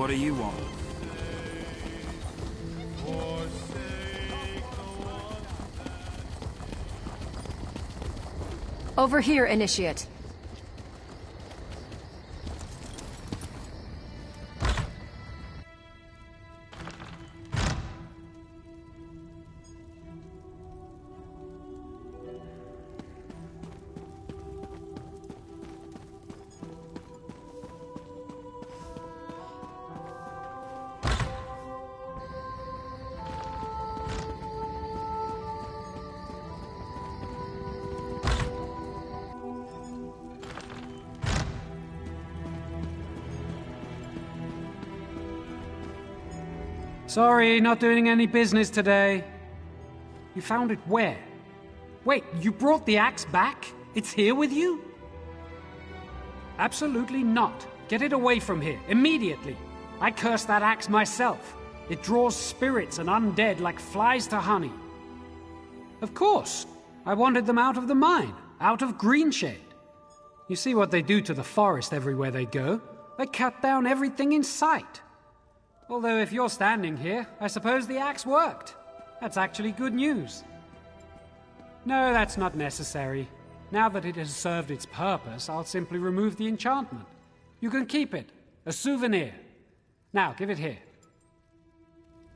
What do you want? Over here, Initiate. Sorry, not doing any business today. You found it where? Wait, you brought the axe back? It's here with you? Absolutely not. Get it away from here, immediately. I cursed that axe myself. It draws spirits and undead like flies to honey. Of course. I wanted them out of the mine, out of Greenshade. You see what they do to the forest everywhere they go. They cut down everything in sight. Although if you're standing here, I suppose the axe worked. That's actually good news. No, that's not necessary. Now that it has served its purpose, I'll simply remove the enchantment. You can keep it. A souvenir. Now, give it here.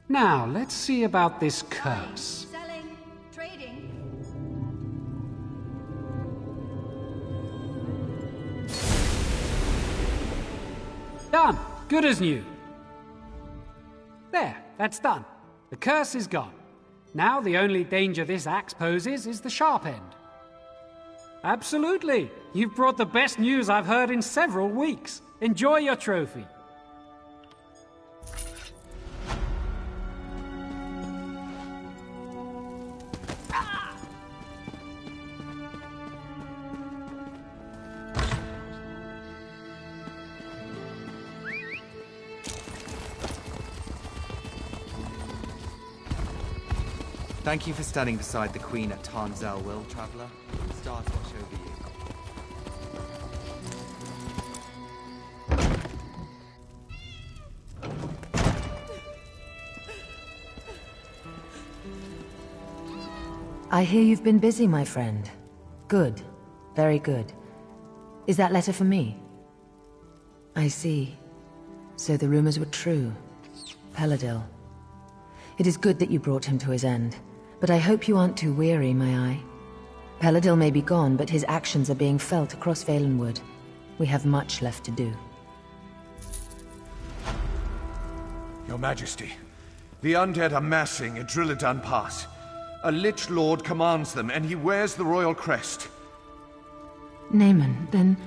Now, let's see about this curse. Selling, trading. Done. Good as new. There, that's done. The curse is gone. Now the only danger this axe poses is the sharp end. Absolutely. You've brought the best news I've heard in several weeks. Enjoy your trophy. Thank you for standing beside the Queen at Tarnzel, Will, Traveller. Start watch over you. I hear you've been busy, my friend. Good. Very good. Is that letter for me? I see. So the rumors were true. Paladil. It is good that you brought him to his end. But I hope you aren't too weary, my eye. Paladil may be gone, but his actions are being felt across Valenwood. We have much left to do. Your Majesty, the undead are massing at Drilladan Pass. A Lich Lord commands them, and he wears the royal crest. Naaman, then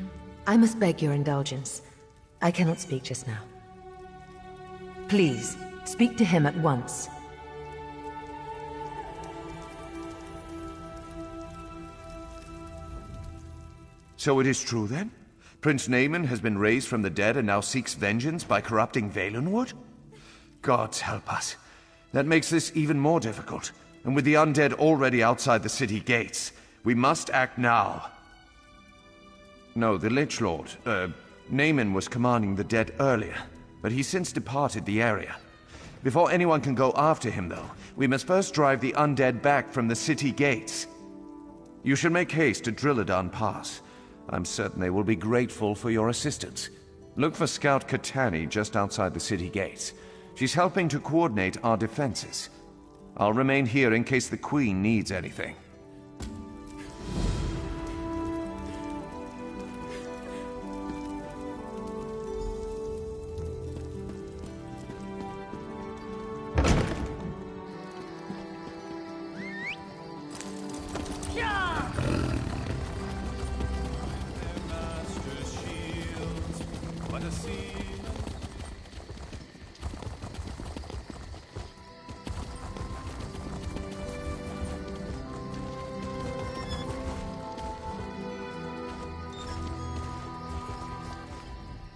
I must beg your indulgence. I cannot speak just now. Please, speak to him at once. So it is true, then? Prince Naaman has been raised from the dead and now seeks vengeance by corrupting Valenwood? Gods help us. That makes this even more difficult. And with the undead already outside the city gates, we must act now. No, the Lich Lord, Naaman was commanding the dead earlier, but he's since departed the area. Before anyone can go after him, though, we must first drive the undead back from the city gates. You should make haste to Drilladan Pass. I'm certain they will be grateful for your assistance. Look for Scout Katani just outside the city gates. She's helping to coordinate our defenses. I'll remain here in case the Queen needs anything.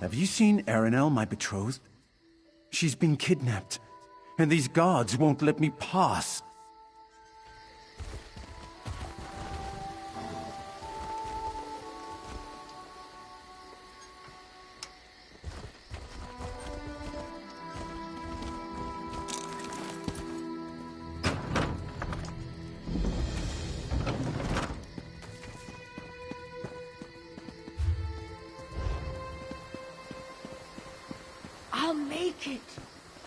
Have you seen Aranel, my betrothed? She's been kidnapped, and these guards won't let me pass. make it.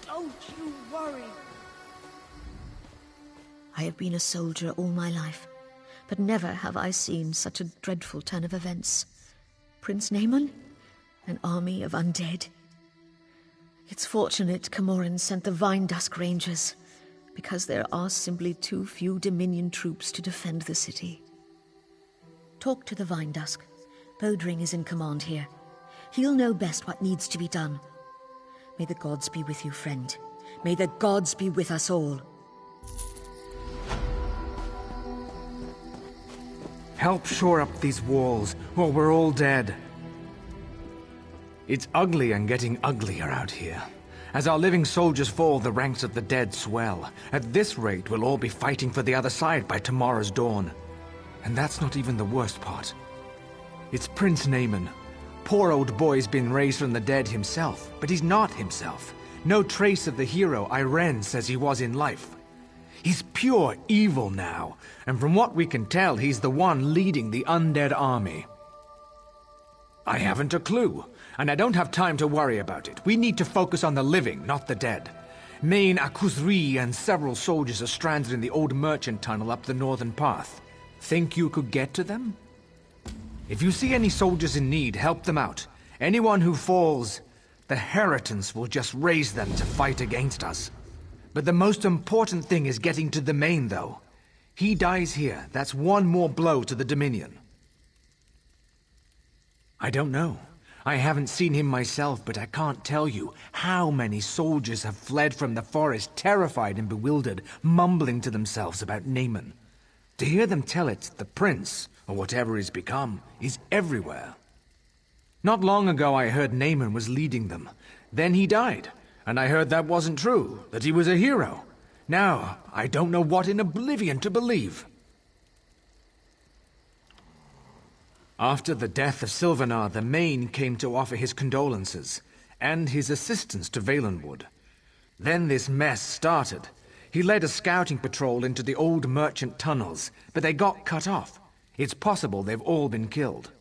Don't you worry. I have been a soldier all my life, but never have I seen such a dreadful turn of events. Prince Naaman? An army of undead? It's fortunate Camoran sent the Vine Dusk Rangers, because there are simply too few Dominion troops to defend the city. Talk to the Vine Dusk. Bodring is in command here. He'll know best what needs to be done. May the gods be with you, friend. May the gods be with us all. Help shore up these walls, or we're all dead. It's ugly and getting uglier out here. As our living soldiers fall, the ranks of the dead swell. At this rate, we'll all be fighting for the other side by tomorrow's dawn. And that's not even the worst part. It's Prince Naaman. Poor old boy's been raised from the dead himself, but he's not himself. No trace of the hero Irene says he was in life. He's pure evil now, and from what we can tell, he's the one leading the undead army. I haven't a clue, and I don't have time to worry about it. We need to focus on the living, not the dead. Main Akuzri and several soldiers are stranded in the old merchant tunnel up the northern path. Think you could get to them? If you see any soldiers in need, help them out. Anyone who falls, the Heritans will just raise them to fight against us. But the most important thing is getting to the main, though. He dies here, that's one more blow to the Dominion. I don't know. I haven't seen him myself, but I can't tell you how many soldiers have fled from the forest, terrified and bewildered, mumbling to themselves about Naaman. To hear them tell it, the prince, or whatever he's become, is everywhere. Not long ago I heard Naaman was leading them. Then he died, and I heard that wasn't true, that he was a hero. Now, I don't know what in oblivion to believe. After the death of Sylvanar, the Main came to offer his condolences, and his assistance to Valenwood. Then this mess started. He led a scouting patrol into the old merchant tunnels, but they got cut off. It's possible they've all been killed.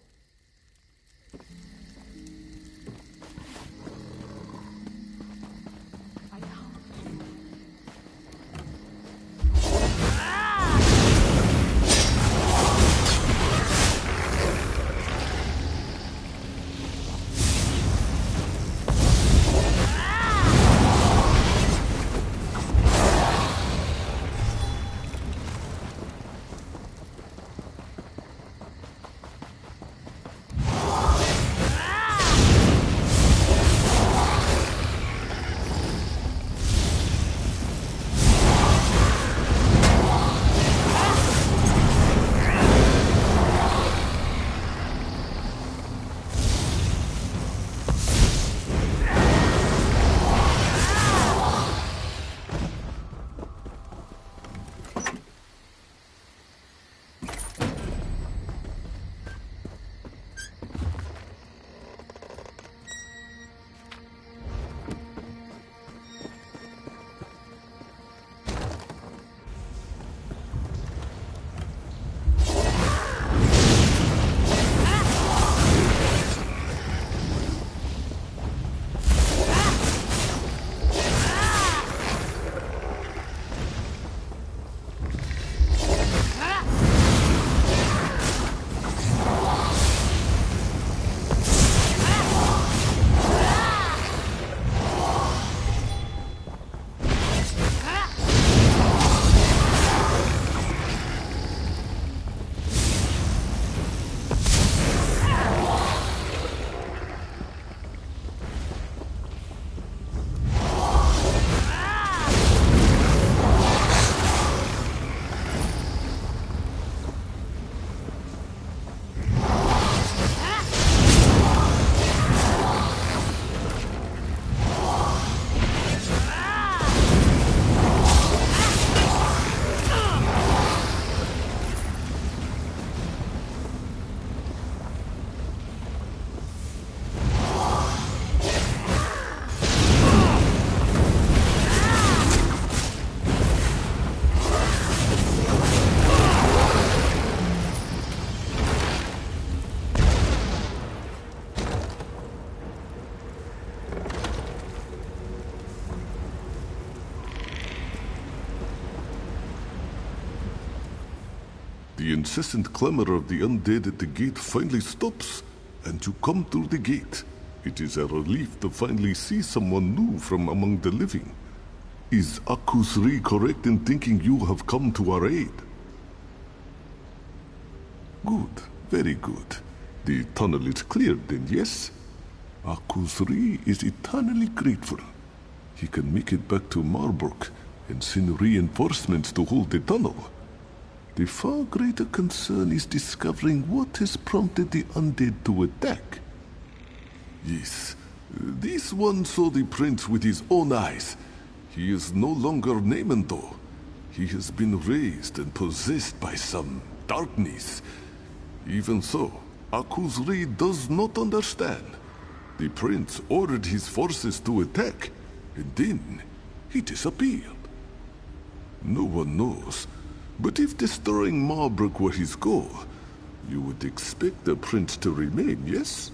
The incessant clamor of the undead at the gate finally stops, and you come through the gate. It is a relief to finally see someone new from among the living. Is Akusri correct in thinking you have come to our aid? Good, very good. The tunnel is cleared then, yes? Akusri is eternally grateful. He can make it back to Marbrook and send reinforcements to hold the tunnel. The far greater concern is discovering what has prompted the undead to attack. Yes, this one saw the prince with his own eyes. He is no longer Naaman though. He has been raised and possessed by some darkness. Even so, Akusri does not understand. The prince ordered his forces to attack, and then he disappeared. No one knows, but if destroying Marbrook were his goal, you would expect the prince to remain, yes?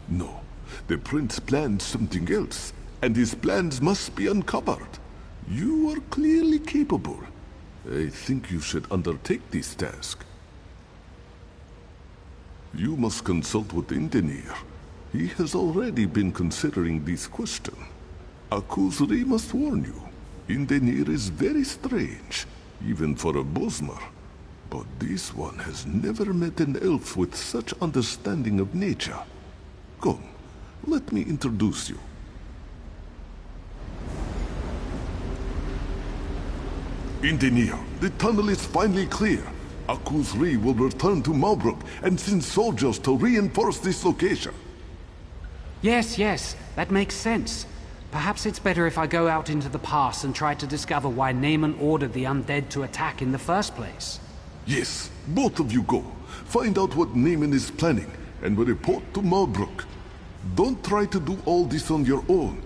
No, the prince planned something else, and his plans must be uncovered. You are clearly capable. I think you should undertake this task. You must consult with Indenir. He has already been considering this question. Akusri must warn you. Indenir is very strange, even for a Bosmer. But this one has never met an elf with such understanding of nature. Come, let me introduce you. Indenir, the tunnel is finally clear. Akusri will return to Malbrook and send soldiers to reinforce this location. Yes, that makes sense. Perhaps it's better if I go out into the pass and try to discover why Naaman ordered the undead to attack in the first place. Yes, both of you go. Find out what Naaman is planning and report to Malbrook. Don't try to do all this on your own.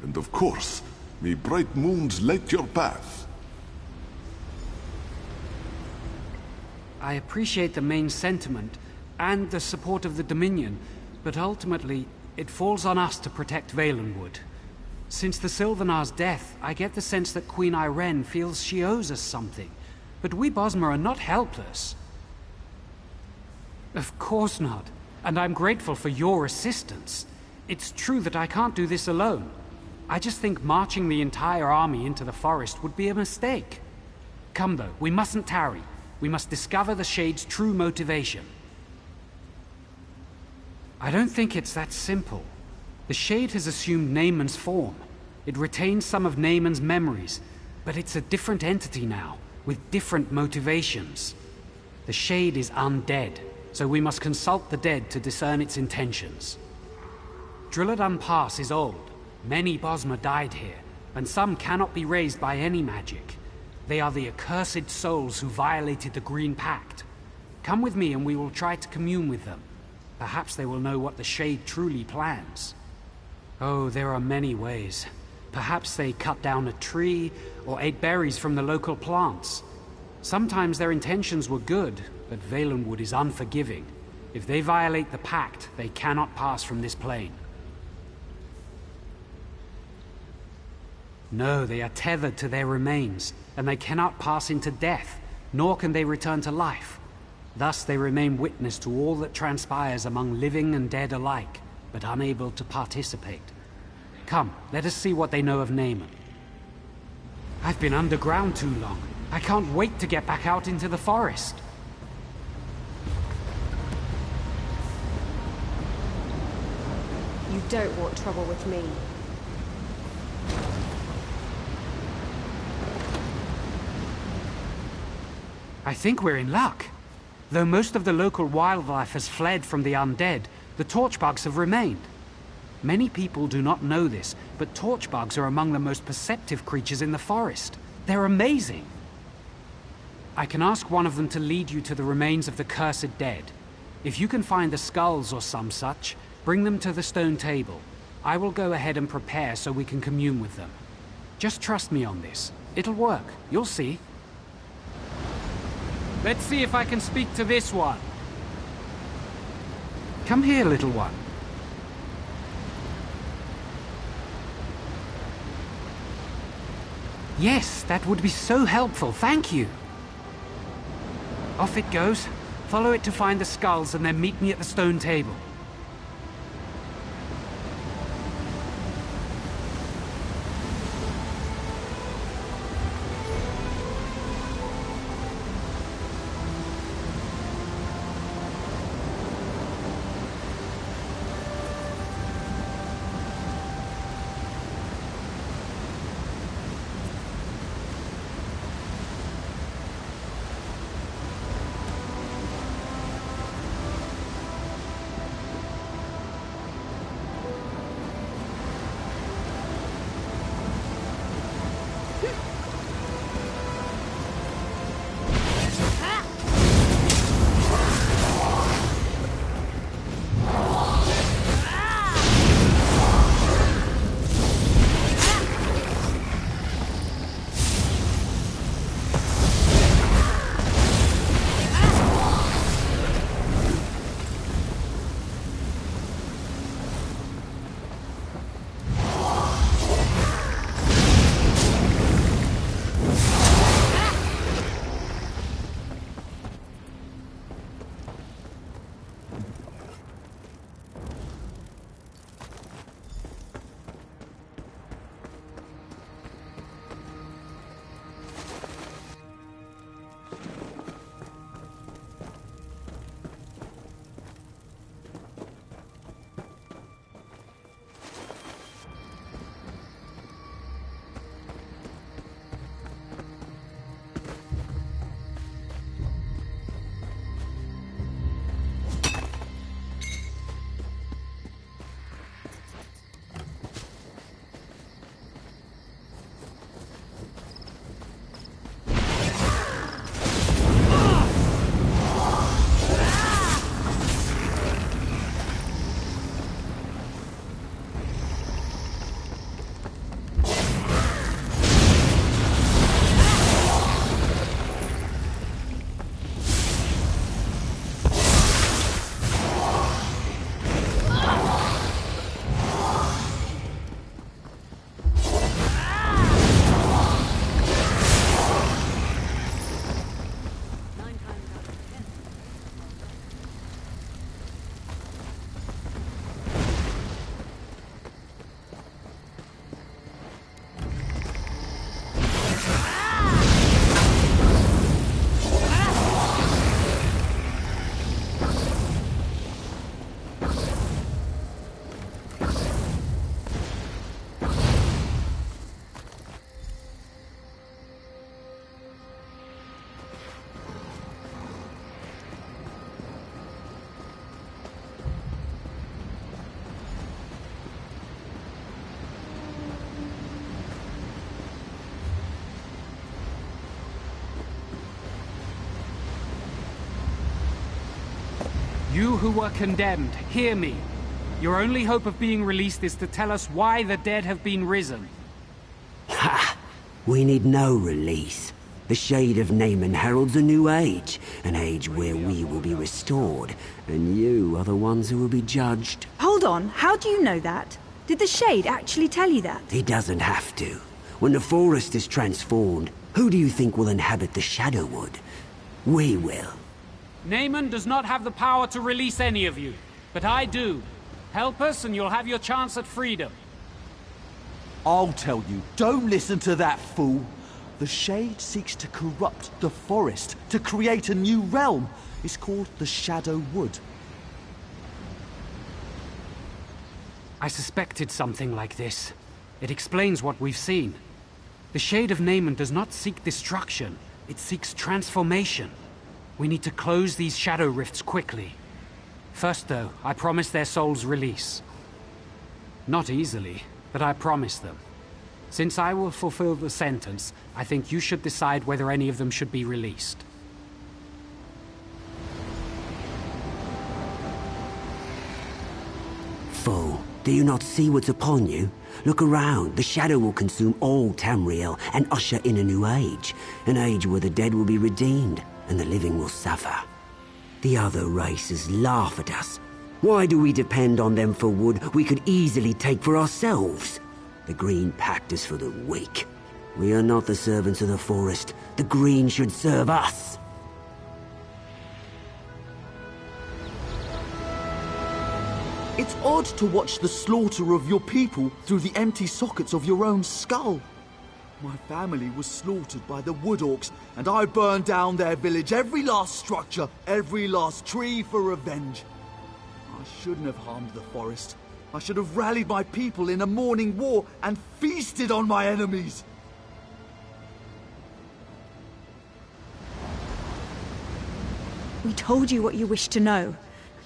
And of course, may bright moons light your path. I appreciate the main sentiment and the support of the Dominion, but ultimately, it falls on us to protect Valenwood. Since the Sylvanar's death, I get the sense that Queen Irene feels she owes us something, but we Bosmer are not helpless. Of course not, and I'm grateful for your assistance. It's true that I can't do this alone. I just think marching the entire army into the forest would be a mistake. Come though, we mustn't tarry. We must discover the Shade's true motivation. I don't think it's that simple. The Shade has assumed Naaman's form. It retains some of Naaman's memories, but it's a different entity now, with different motivations. The Shade is undead, so we must consult the dead to discern its intentions. Drilladan Pass is old. Many Bosmer died here, and some cannot be raised by any magic. They are the accursed souls who violated the Green Pact. Come with me and we will try to commune with them. Perhaps they will know what the Shade truly plans. Oh, there are many ways. Perhaps they cut down a tree, or ate berries from the local plants. Sometimes their intentions were good, but Valenwood is unforgiving. If they violate the pact, they cannot pass from this plane. No, they are tethered to their remains, and they cannot pass into death, nor can they return to life. Thus they remain witness to all that transpires among living and dead alike, but unable to participate. Come, let us see what they know of Naaman. I've been underground too long. I can't wait to get back out into the forest. You don't want trouble with me. I think we're in luck. Though most of the local wildlife has fled from the undead, the torchbugs have remained. Many people do not know this, but torchbugs are among the most perceptive creatures in the forest. They're amazing. I can ask one of them to lead you to the remains of the cursed dead. If you can find the skulls or some such, bring them to the stone table. I will go ahead and prepare so we can commune with them. Just trust me on this. It'll work. You'll see. Let's see if I can speak to this one. Come here, little one. Yes, that would be so helpful. Thank you. Off it goes. Follow it to find the skulls and then meet me at the stone table. You who were condemned, hear me. Your only hope of being released is to tell us why the dead have been risen. Ha! We need no release. The shade of Naaman heralds a new age, an age where we will be restored, and you are the ones who will be judged. Hold on, how do you know that? Did the shade actually tell you that? He doesn't have to. When the forest is transformed, who do you think will inhabit the Shadowwood? We will. Naaman does not have the power to release any of you, but I do. Help us and you'll have your chance at freedom. I'll tell you, don't listen to that fool. The Shade seeks to corrupt the forest, to create a new realm. It's called the Shadowwood. I suspected something like this. It explains what we've seen. The Shade of Naaman does not seek destruction, it seeks transformation. We need to close these shadow rifts quickly. First, though, I promise their souls release. Not easily, but I promise them. Since I will fulfill the sentence, I think you should decide whether any of them should be released. Fool, do you not see what's upon you? Look around. The shadow will consume all Tamriel and usher in a new age. An age where the dead will be redeemed and the living will suffer. The other races laugh at us. Why do we depend on them for wood we could easily take for ourselves? The Green Pact is for the weak. We are not the servants of the forest. The Green should serve us. It's odd to watch the slaughter of your people through the empty sockets of your own skull. My family was slaughtered by the Wood Orcs, and I burned down their village, every last structure, every last tree for revenge. I shouldn't have harmed the forest. I should have rallied my people in a morning war and feasted on my enemies. We told you what you wished to know.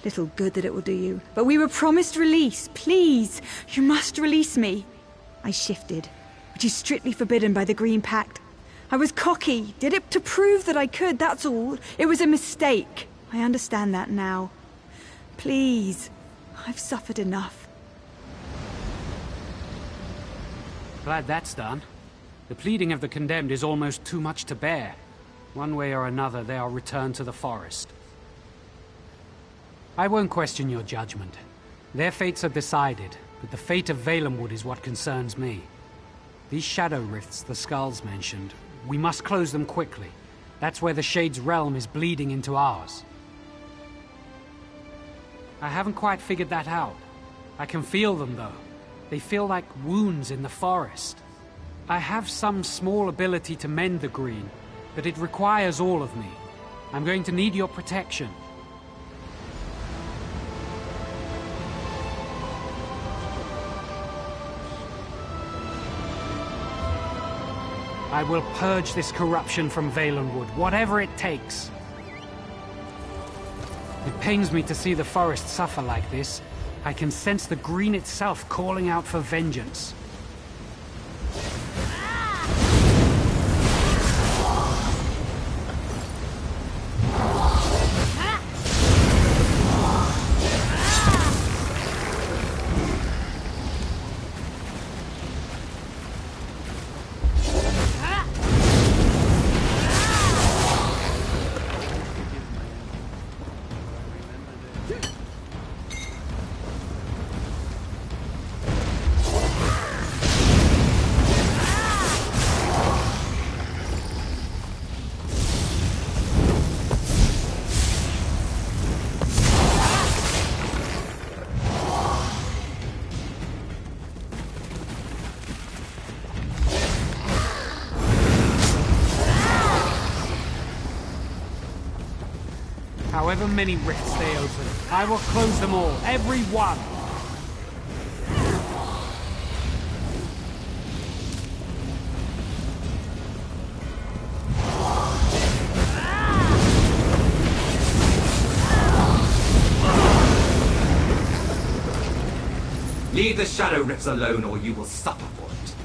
Little good that it will do you. But we were promised release. Please, you must release me. I shifted, which is strictly forbidden by the Green Pact. I was cocky, did it to prove that I could, that's all. It was a mistake. I understand that now. Please, I've suffered enough. Glad that's done. The pleading of the condemned is almost too much to bear. One way or another, they are returned to the forest. I won't question your judgment. Their fates are decided, but the fate of Valenwood is what concerns me. These shadow rifts the skulls mentioned, we must close them quickly. That's where the Shade's realm is bleeding into ours. I haven't quite figured that out. I can feel them, though. They feel like wounds in the forest. I have some small ability to mend the green, but it requires all of me. I'm going to need your protection. I will purge this corruption from Valenwood, whatever it takes. It pains me to see the forest suffer like this. I can sense the green itself calling out for vengeance. However many rifts they open, I will close them all, every one! Leave the shadow rifts alone or you will suffer for it.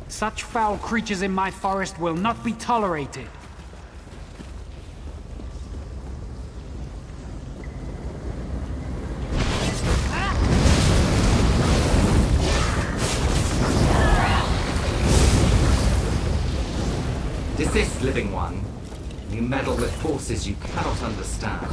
Such foul creatures in my forest will not be tolerated. Desist, living one. You meddle with forces you cannot understand.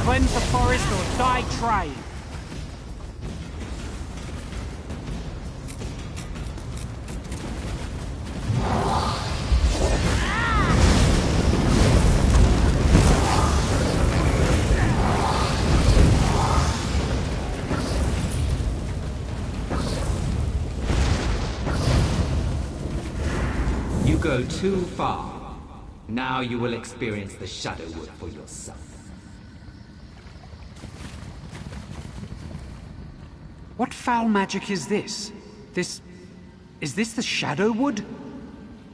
Cleanse the forest or die trying. go too far. Now you will experience the Shadowwood for yourself. What foul magic is this? Is this the Shadowwood?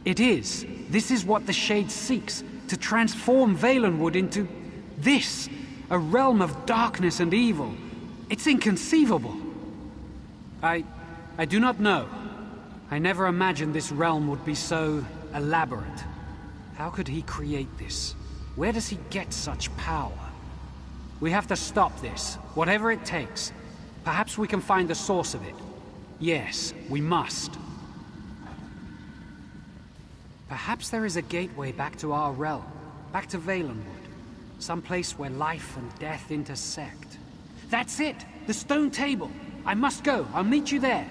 It is. This is what the Shade seeks, to transform Valenwood into this, a realm of darkness and evil. It's inconceivable. I do not know. I never imagined this realm would be so elaborate. How could he create this? Where does he get such power? We have to stop this, whatever it takes. Perhaps we can find the source of it. Yes, we must. Perhaps there is a gateway back to our realm, back to Valenwood. Some place where life and death intersect. That's it! The stone table! I must go. I'll meet you there.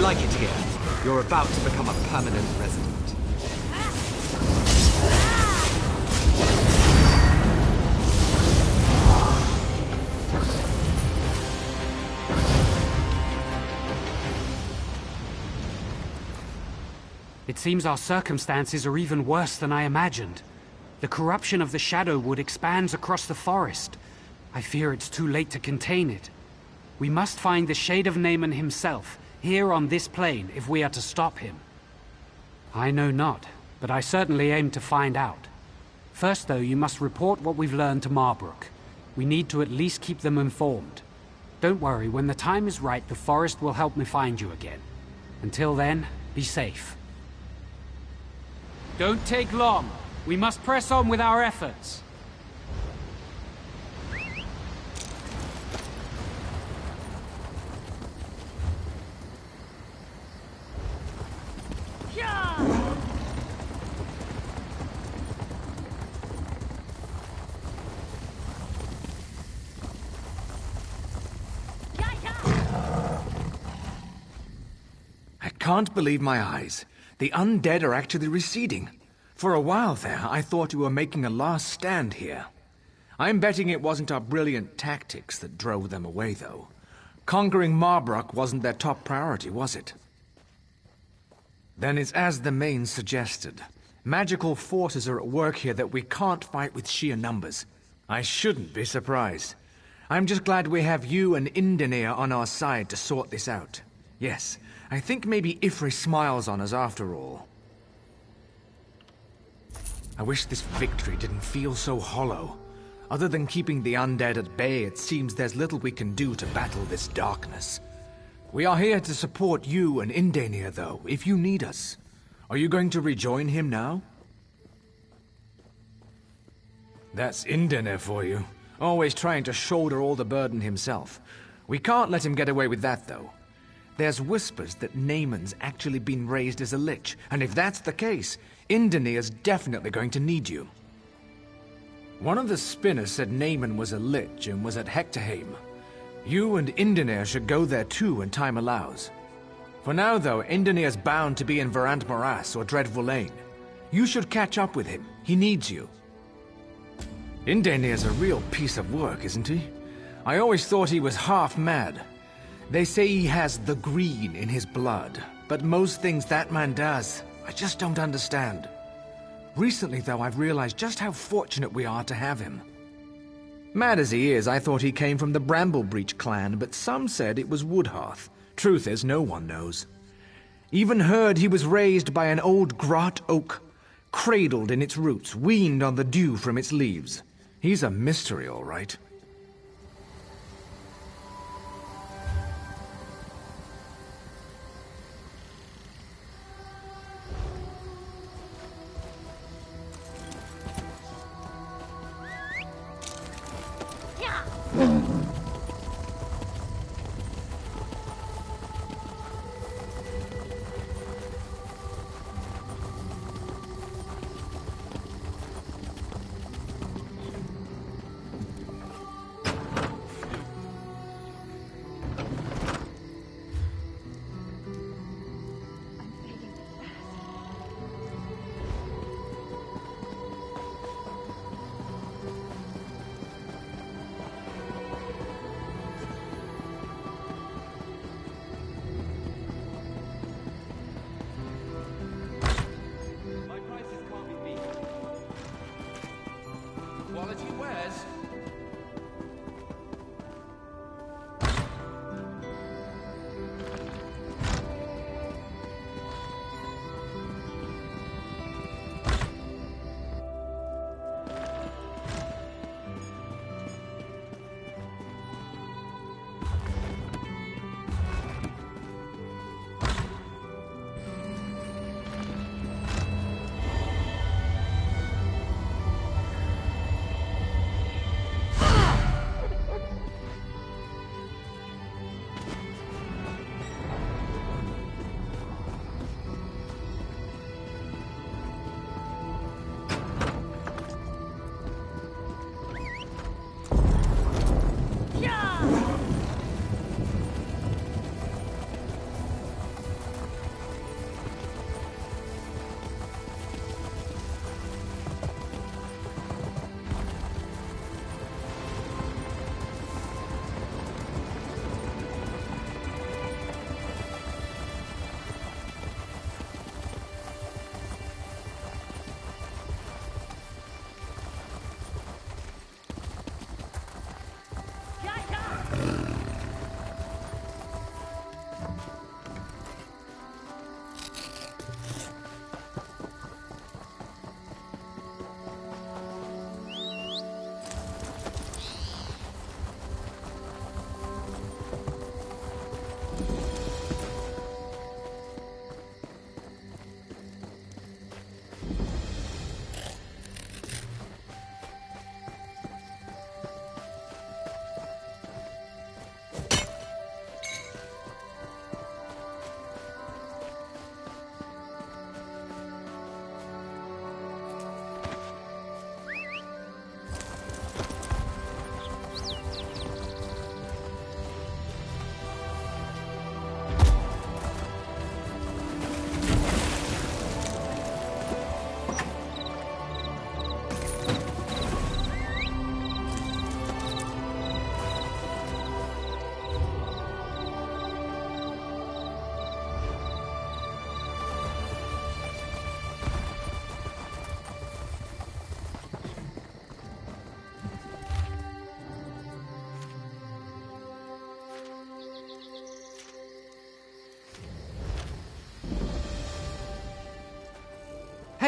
Like it here. You're about to become a permanent resident. It seems our circumstances are even worse than I imagined. The corruption of the Shadowwood expands across the forest. I fear it's too late to contain it. We must find the Shade of Naaman himself, here on this plane, if we are to stop him. I know not, but I certainly aim to find out. First, though, you must report what we've learned to Marbrook. We need to at least keep them informed. Don't worry, when the time is right, the forest will help me find you again. Until then, be safe. Don't take long. We must press on with our efforts. I can't believe my eyes. The undead are actually receding. For a while there, I thought you were making a last stand here. I'm betting it wasn't our brilliant tactics that drove them away, though. Conquering Marbrook wasn't their top priority, was it? Then it's as the Manes suggested. Magical forces are at work here that we can't fight with sheer numbers. I shouldn't be surprised. I'm just glad we have you and Indenir on our side to sort this out. Yes, I think maybe Ifri smiles on us after all. I wish this victory didn't feel so hollow. Other than keeping the undead at bay, it seems there's little we can do to battle this darkness. We are here to support you and Indenir, though, if you need us. Are you going to rejoin him now? That's Indenir for you. Always trying to shoulder all the burden himself. We can't let him get away with that, though. There's whispers that Naaman's actually been raised as a lich, and if that's the case, Indenir's definitely going to need you. One of the spinners said Naaman was a lich and was at Hectorheim. You and Indenir should go there too when time allows. For now, though, Indenir's bound to be in Verant Morass or Dreadful Lane. You should catch up with him. He needs you. Indenir's a real piece of work, isn't he? I always thought he was half mad. They say he has the green in his blood, but most things that man does, I just don't understand. Recently, though, I've realized just how fortunate we are to have him. Mad as he is, I thought he came from the Bramblebreach clan, but some said it was Woodhearth. Truth is, no one knows. Even heard he was raised by an old grot oak, cradled in its roots, weaned on the dew from its leaves. He's a mystery, all right.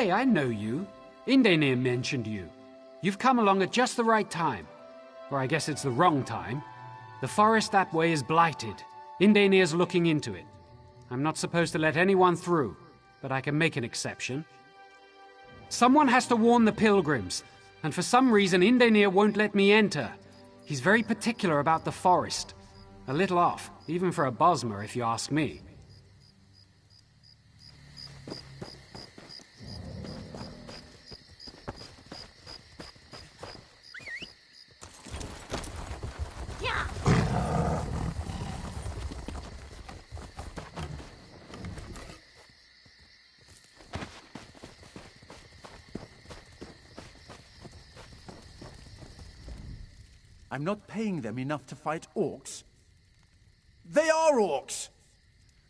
Hey, I know you. Indenir mentioned you. You've come along at just the right time. Or I guess it's the wrong time. The forest that way is blighted. Indenir's looking into it. I'm not supposed to let anyone through, but I can make an exception. Someone has to warn the pilgrims, and for some reason Indenir won't let me enter. He's very particular about the forest. A little off, even for a Bosmer, if you ask me. I'm not paying them enough to fight orcs. They are orcs!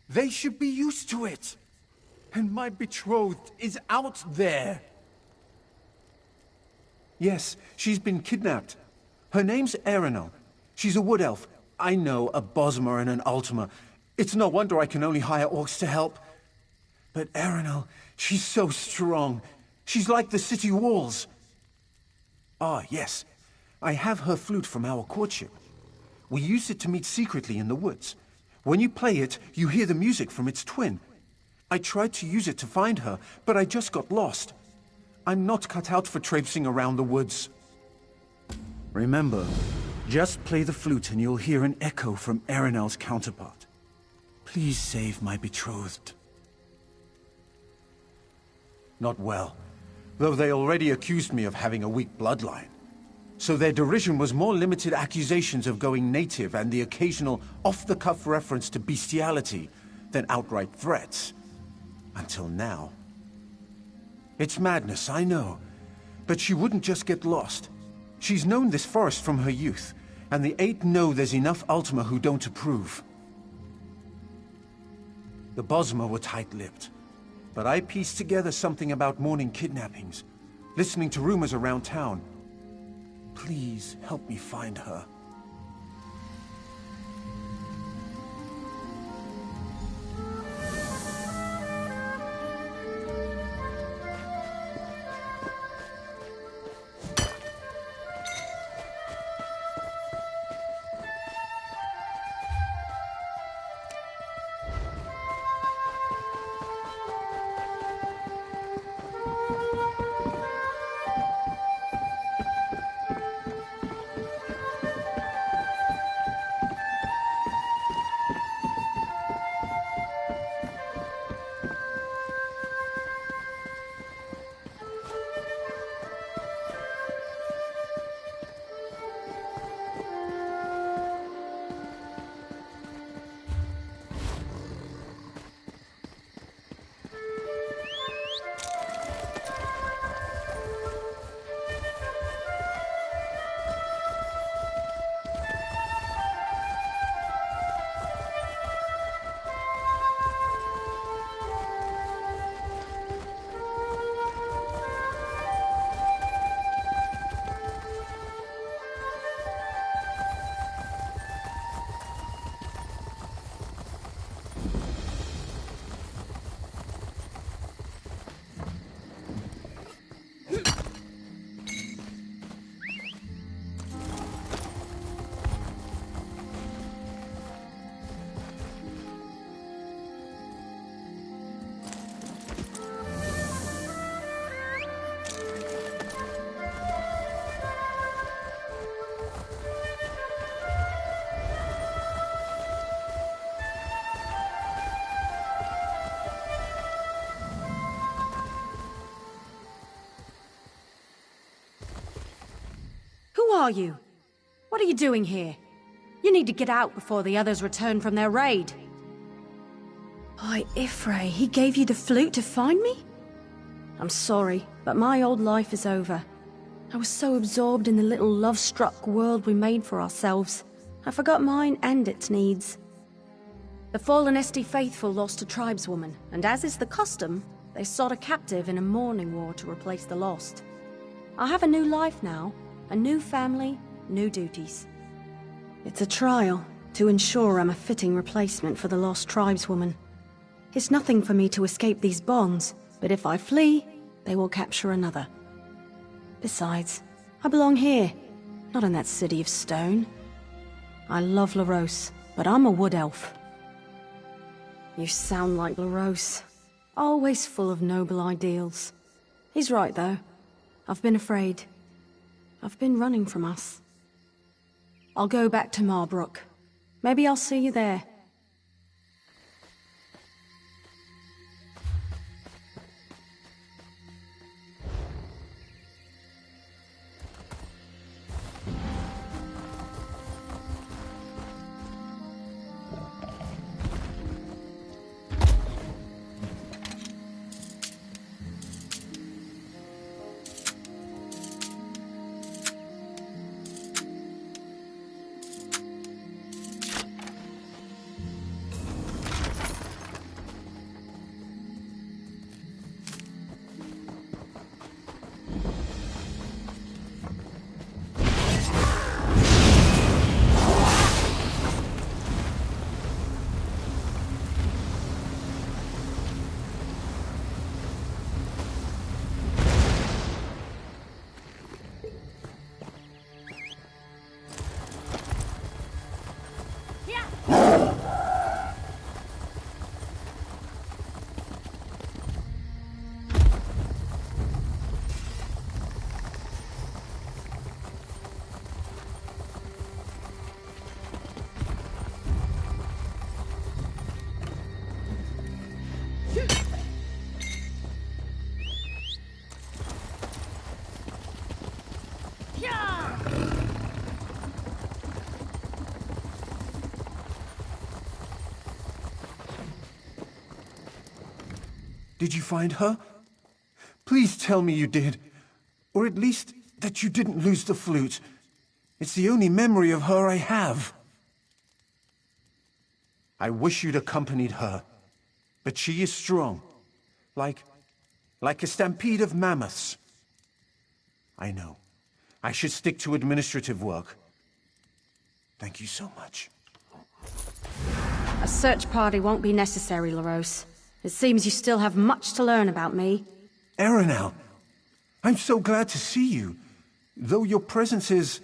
They should be used to it! And my betrothed is out there! Yes, she's been kidnapped. Her name's Arenal. She's a wood elf. I know, a Bosmer and an Ultima. It's no wonder I can only hire orcs to help. But Arenal, she's so strong. She's like the city walls. Ah, yes. I have her flute from our courtship. We used it to meet secretly in the woods. When you play it, you hear the music from its twin. I tried to use it to find her, but I just got lost. I'm not cut out for traipsing around the woods. Remember, just play the flute and you'll hear an echo from Arenal's counterpart. Please save my betrothed. Not well, though they already accused me of having a weak bloodline. So their derision was more limited accusations of going native and the occasional off-the-cuff reference to bestiality than outright threats. Until now. It's madness, I know. But she wouldn't just get lost. She's known this forest from her youth, and the Eight know there's enough Ultima who don't approve. The Bosmer were tight-lipped, but I pieced together something about morning kidnappings, listening to rumors around town. Please help me find her. Who are you? What are you doing here? You need to get out before the others return from their raid. By Ifrey, he gave you the flute to find me? I'm sorry, but my old life is over. I was so absorbed in the little love-struck world we made for ourselves, I forgot mine and its needs. The fallen Esti faithful lost a tribeswoman, and as is the custom, they sought a captive in a mourning war to replace the lost. I have a new life now, a new family, new duties. It's a trial to ensure I'm a fitting replacement for the lost tribeswoman. It's nothing for me to escape these bonds, but if I flee, they will capture another. Besides, I belong here, not in that city of stone. I love LaRose, but I'm a wood elf. You sound like LaRose, always full of noble ideals. He's right, though. I've been afraid. I've been running from us. I'll go back to Marbrook. Maybe I'll see you there. Did you find her? Please tell me you did. Or at least that you didn't lose the flute. It's the only memory of her I have. I wish you'd accompanied her. But she is strong. Like a stampede of mammoths. I know. I should stick to administrative work. Thank you so much. A search party won't be necessary, LaRose. It seems you still have much to learn about me. Arenal, I'm so glad to see you. Though your presence is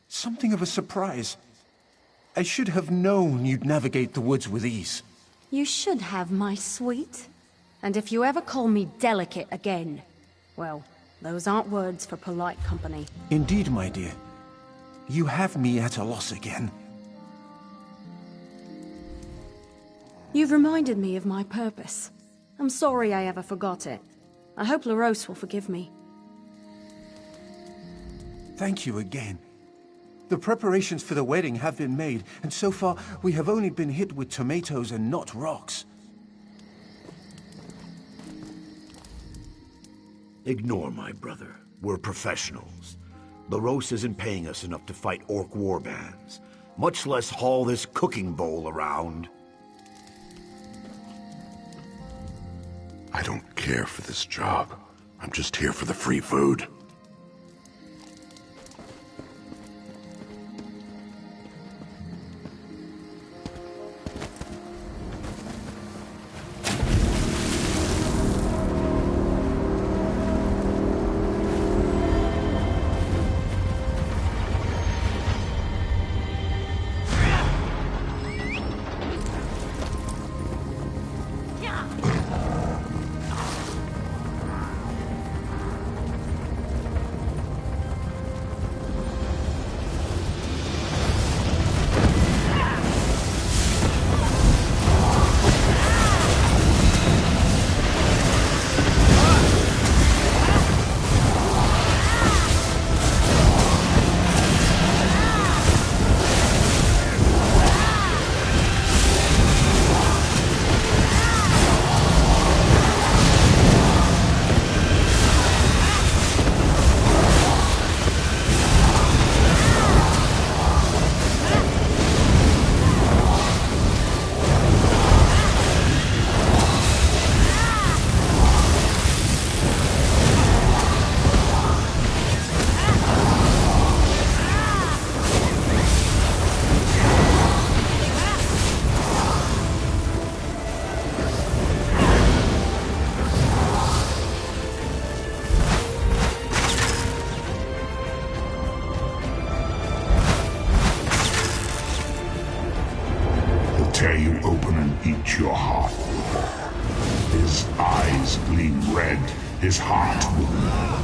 something of a surprise. I should have known you'd navigate the woods with ease. You should have, my sweet. And if you ever call me delicate again, well, those aren't words for polite company. Indeed, my dear. You have me at a loss again. You've reminded me of my purpose. I'm sorry I ever forgot it. I hope LaRose will forgive me. Thank you again. The preparations for the wedding have been made, and so far we have only been hit with tomatoes and not rocks. Ignore my brother. We're professionals. LaRose isn't paying us enough to fight orc warbands, much less haul this cooking bowl around. I don't care for this job. I'm just here for the free food. your heart will burn. His eyes gleam red, his heart will melt.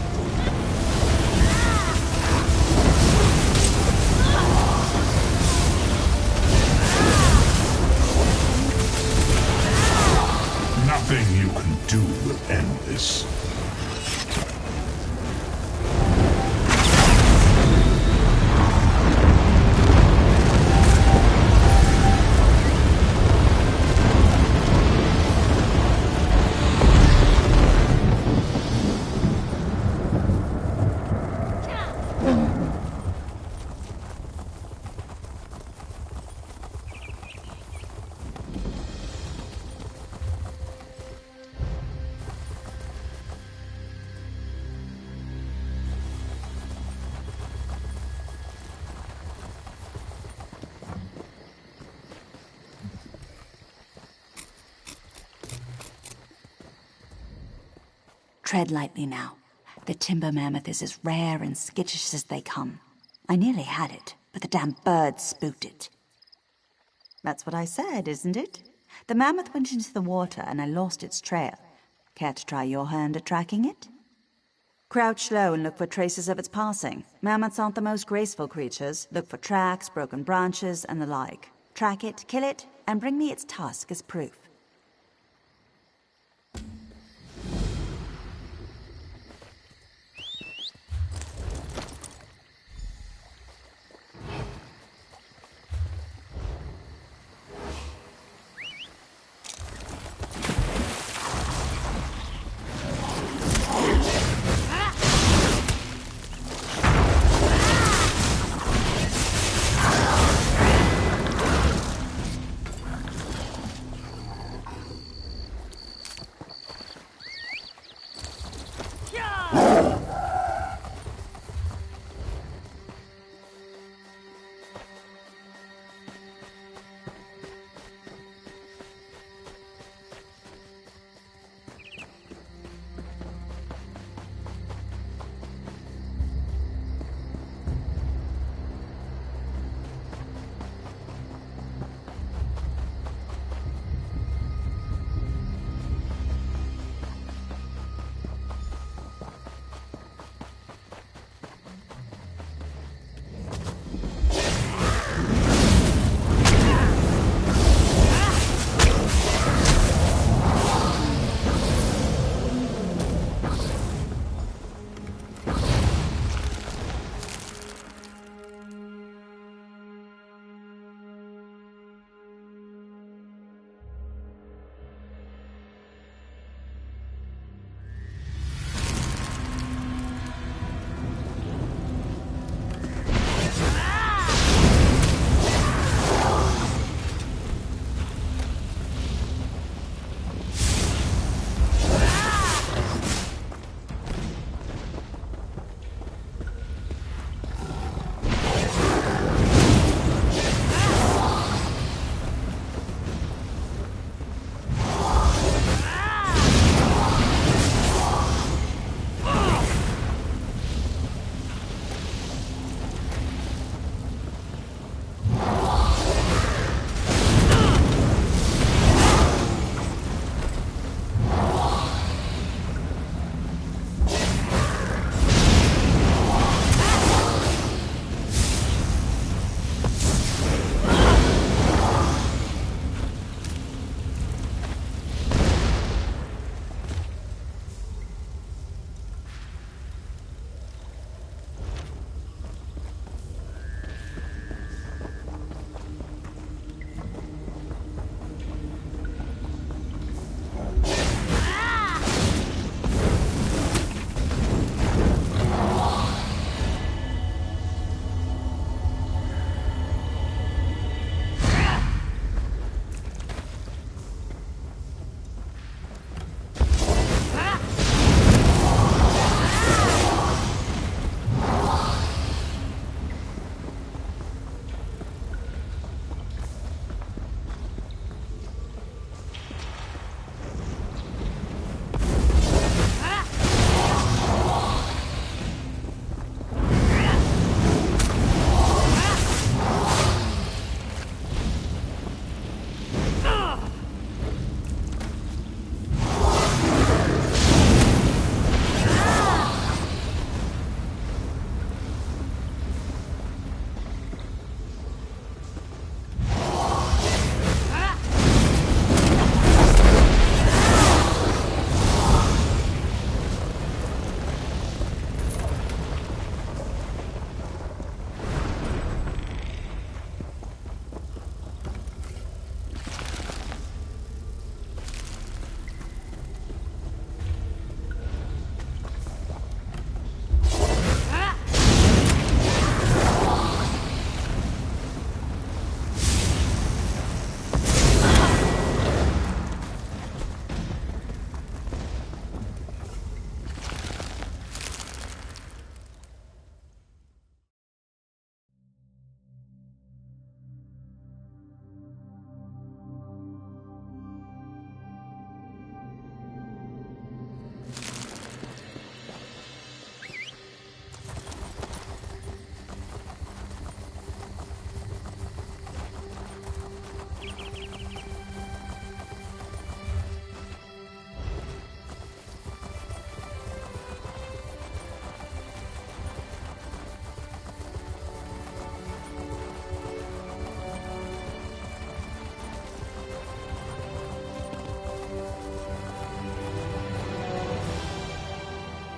Nothing you can do will end this. Tread lightly now. The timber mammoth is as rare and skittish as they come. I nearly had it, but the damn bird spooked it. That's what I said, isn't it? The mammoth went into the water and I lost its trail. Care to try your hand at tracking it? Crouch low and look for traces of its passing. Mammoths aren't the most graceful creatures. Look for tracks, broken branches, and the like. Track it, kill it, and bring me its tusk as proof.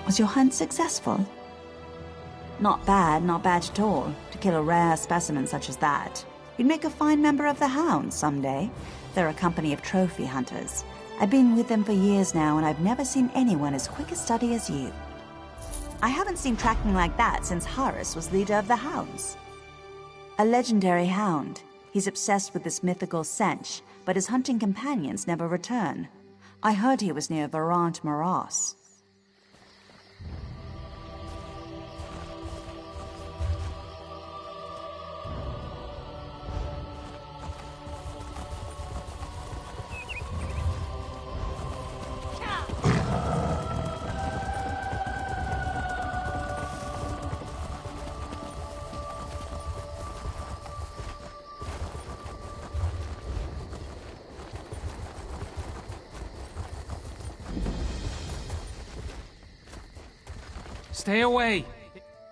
Was your hunt successful? Not bad at all, to kill a rare specimen such as that. You'd make a fine member of the Hounds someday. They're a company of trophy hunters. I've been with them for years now, and I've never seen anyone as quick a study as you. I haven't seen tracking like that since Horus was leader of the Hounds. A legendary hound. He's obsessed with this mythical Sench, but his hunting companions never return. I heard he was near Varant Morass. Stay away!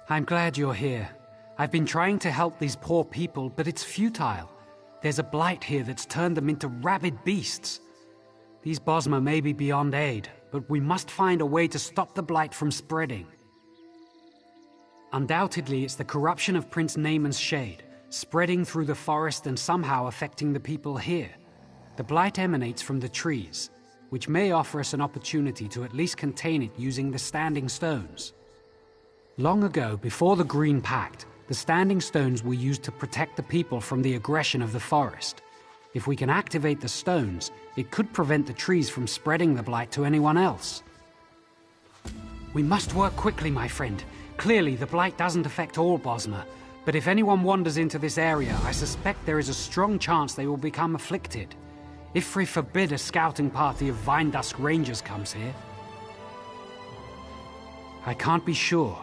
I'm glad you're here. I've been trying to help these poor people, but it's futile. There's a blight here that's turned them into rabid beasts. These Bosmer may be beyond aid, but we must find a way to stop the blight from spreading. Undoubtedly, it's the corruption of Prince Naaman's shade, spreading through the forest and somehow affecting the people here. The blight emanates from the trees, which may offer us an opportunity to at least contain it using the Standing Stones. Long ago, before the Green Pact, the Standing Stones were used to protect the people from the aggression of the forest. If we can activate the stones, it could prevent the trees from spreading the blight to anyone else. We must work quickly, my friend. Clearly, the blight doesn't affect all Bosmer, but if anyone wanders into this area, I suspect there is a strong chance they will become afflicted. Ifri forbid a scouting party of Vine Dusk Rangers comes here. I can't be sure,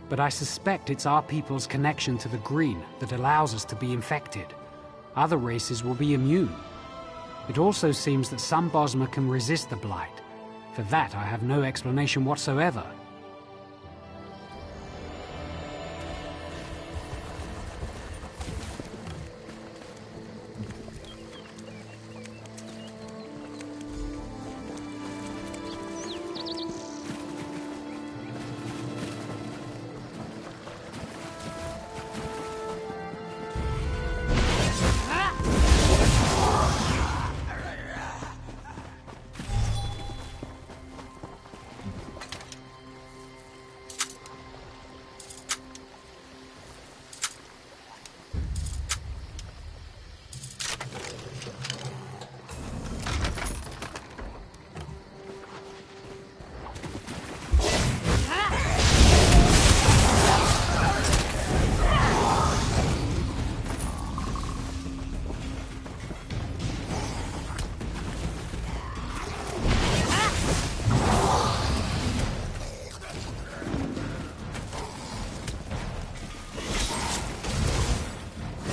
but I suspect it's our people's connection to the green that allows us to be infected. Other races will be immune. It also seems that some Bosmer can resist the blight. For that, I have no explanation whatsoever.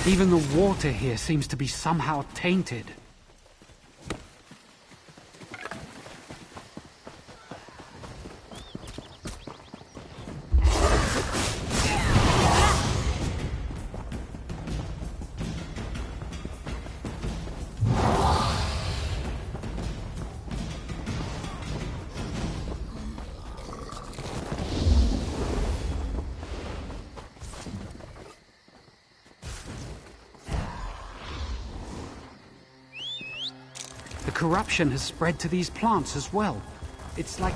Even the water here seems to be somehow tainted. Corruption has spread to these plants as well. It's like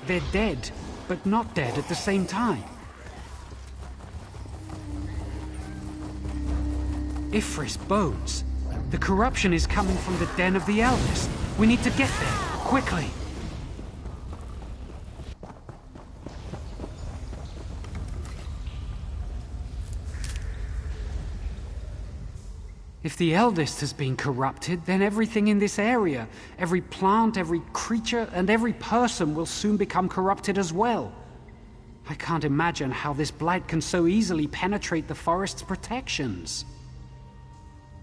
they're dead, but not dead at the same time. Ifris bones. The corruption is coming from the den of the eldest. We need to get there, quickly. If the eldest has been corrupted, then everything in this area, every plant, every creature, and every person will soon become corrupted as well. I can't imagine how this blight can so easily penetrate the forest's protections.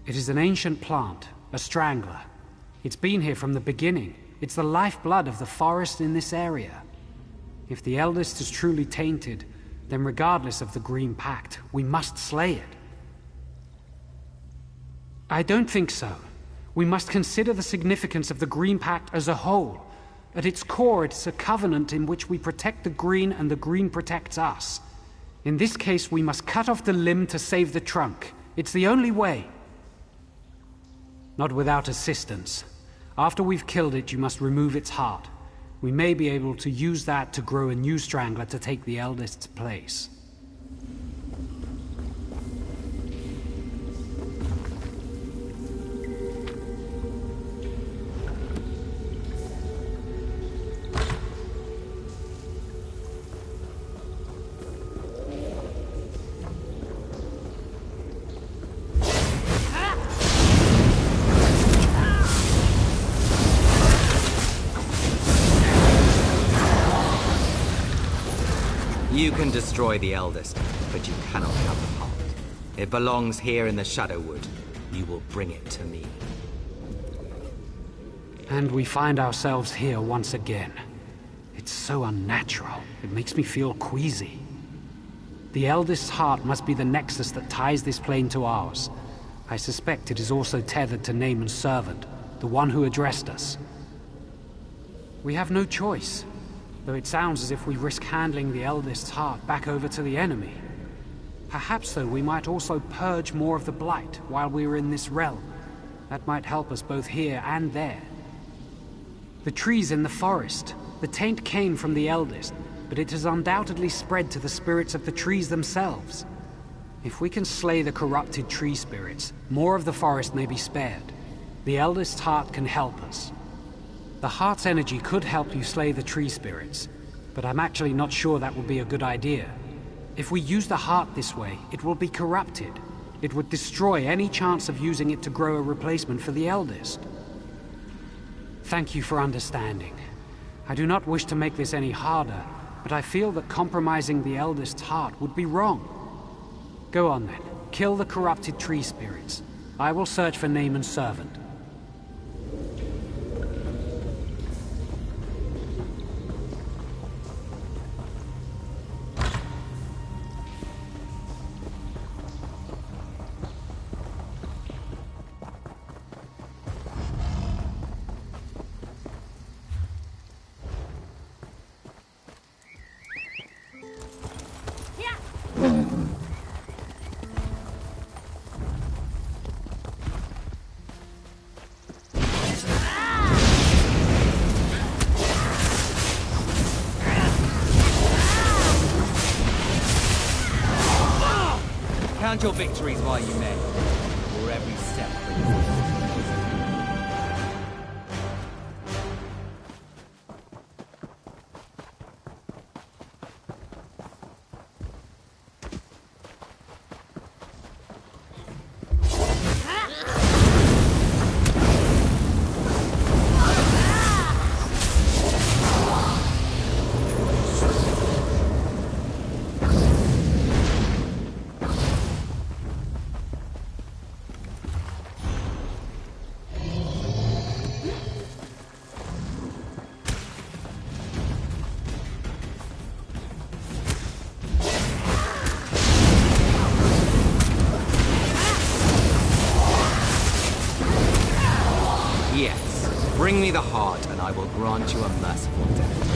It is an ancient plant, a strangler. It's been here from the beginning. It's the lifeblood of the forest in this area. If the eldest is truly tainted, then regardless of the Green Pact, we must slay it. I don't think so. We must consider the significance of the Green Pact as a whole. At its core, it's a covenant in which we protect the green and the green protects us. In this case, we must cut off the limb to save the trunk. It's the only way. Not without assistance. After we've killed it, you must remove its heart. We may be able to use that to grow a new strangler to take the eldest's place. You can destroy the eldest, but you cannot have the heart. It belongs here in the Shadowwood. You will bring it to me. And we find ourselves here once again. It's so unnatural. It makes me feel queasy. The eldest's heart must be the nexus that ties this plane to ours. I suspect it is also tethered to Naaman's servant, the one who addressed us. We have no choice. Though it sounds as if we risk handling the eldest's heart back over to the enemy. Perhaps, though, we might also purge more of the blight while we were in this realm. That might help us both here and there. The trees in the forest. The taint came from the eldest, but it has undoubtedly spread to the spirits of the trees themselves. If we can slay the corrupted tree spirits, more of the forest may be spared. The eldest's heart can help us. The heart's energy could help you slay the tree spirits, but I'm actually not sure that would be a good idea. If we use the heart this way, it will be corrupted. It would destroy any chance of using it to grow a replacement for the eldest. Thank you for understanding. I do not wish to make this any harder, but I feel that compromising the eldest's heart would be wrong. Go on then, kill the corrupted tree spirits. I will search for Naaman's servant. Count your victories while you may, or every step brings Bring me the heart, and I will grant you a merciful death.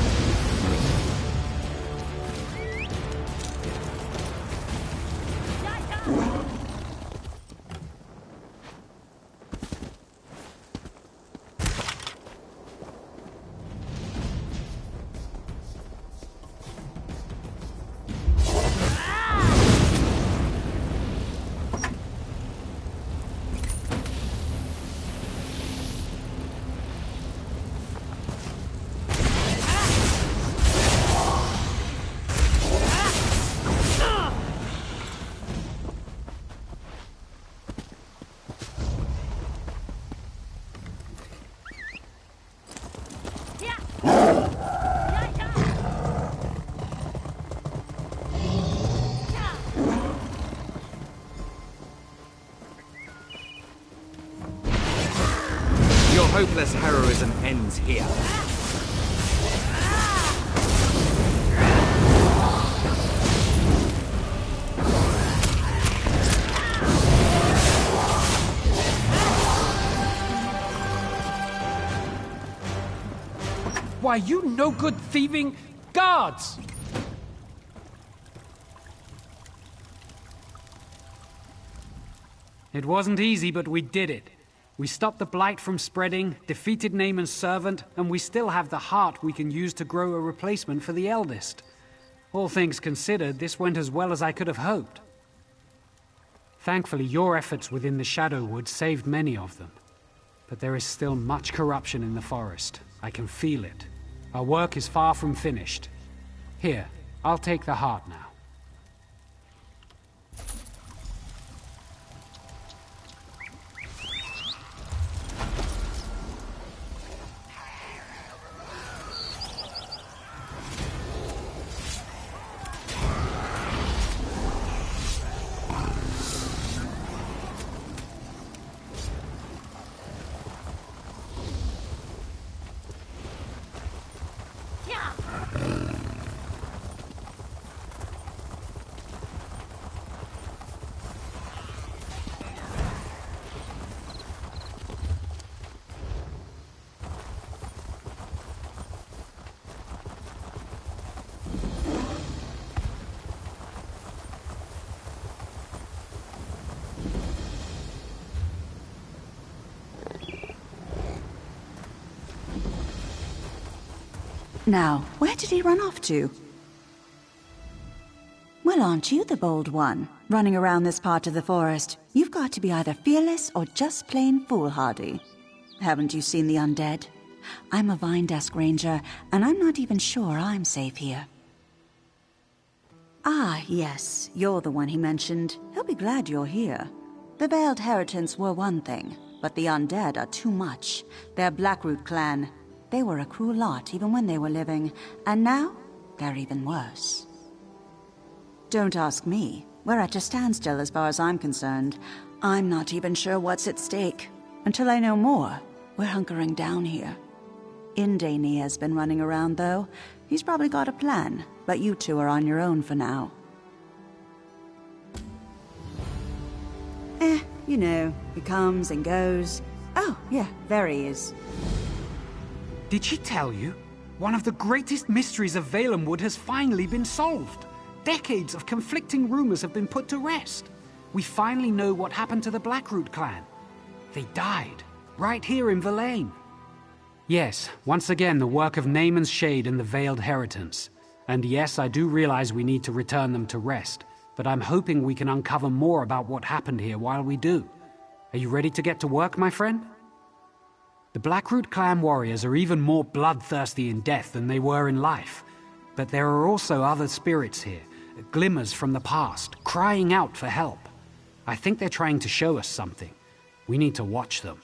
Hopeless heroism ends here. Why, you no-good thieving guards! It wasn't easy, but we did it. We stopped the blight from spreading, defeated Naaman's servant, and we still have the heart we can use to grow a replacement for the eldest. All things considered, this went as well as I could have hoped. Thankfully, your efforts within the Shadowwood saved many of them. But there is still much corruption in the forest. I can feel it. Our work is far from finished. Here, I'll take the heart now. Now, where did he run off to? Well, aren't you the bold one, running around this part of the forest? You've got to be either fearless or just plain foolhardy. Haven't you seen the undead? I'm a Vine Desk Ranger, and I'm not even sure I'm safe here. Ah, yes, you're the one he mentioned. He'll be glad you're here. The Veiled Heritants were one thing, but the undead are too much. They're Blackroot clan. They were a cruel lot even when they were living, and now they're even worse. Don't ask me. We're at a standstill as far as I'm concerned. I'm not even sure what's at stake. Until I know more, we're hunkering down here. Indani has been running around, though. He's probably got a plan, but you two are on your own for now. You know, he comes and goes. Oh, yeah, there he is. Did she tell you? One of the greatest mysteries of Valenwood has finally been solved. Decades of conflicting rumors have been put to rest. We finally know what happened to the Blackroot clan. They died, right here in Verlaine. Yes, once again the work of Naaman's Shade and the Veiled Heritants. And yes, I do realize we need to return them to rest, but I'm hoping we can uncover more about what happened here while we do. Are you ready to get to work, my friend? The Blackroot clan warriors are even more bloodthirsty in death than they were in life. But there are also other spirits here, glimmers from the past, crying out for help. I think they're trying to show us something. We need to watch them.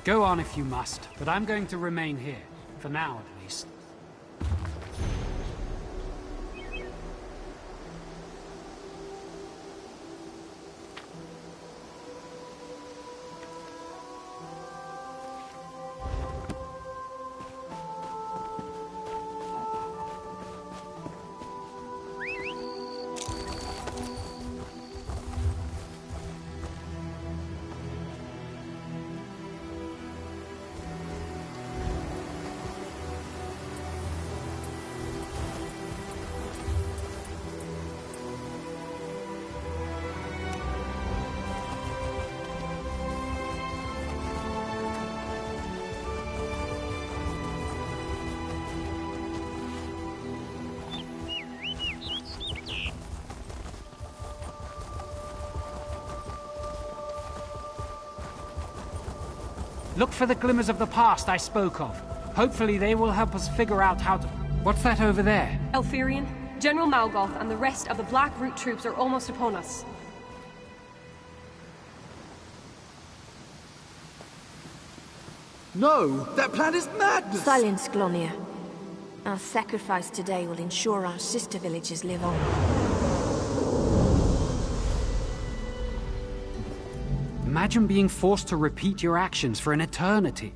Go on if you must, but I'm going to remain here, for now at least. Look for the glimmers of the past I spoke of. Hopefully they will help us figure out how to... What's that over there? Elfirion, General Malgoth and the rest of the Blackroot troops are almost upon us. No! That plan is madness! Silence, Glonia. Our sacrifice today will ensure our sister villages live on. Imagine being forced to repeat your actions for an eternity.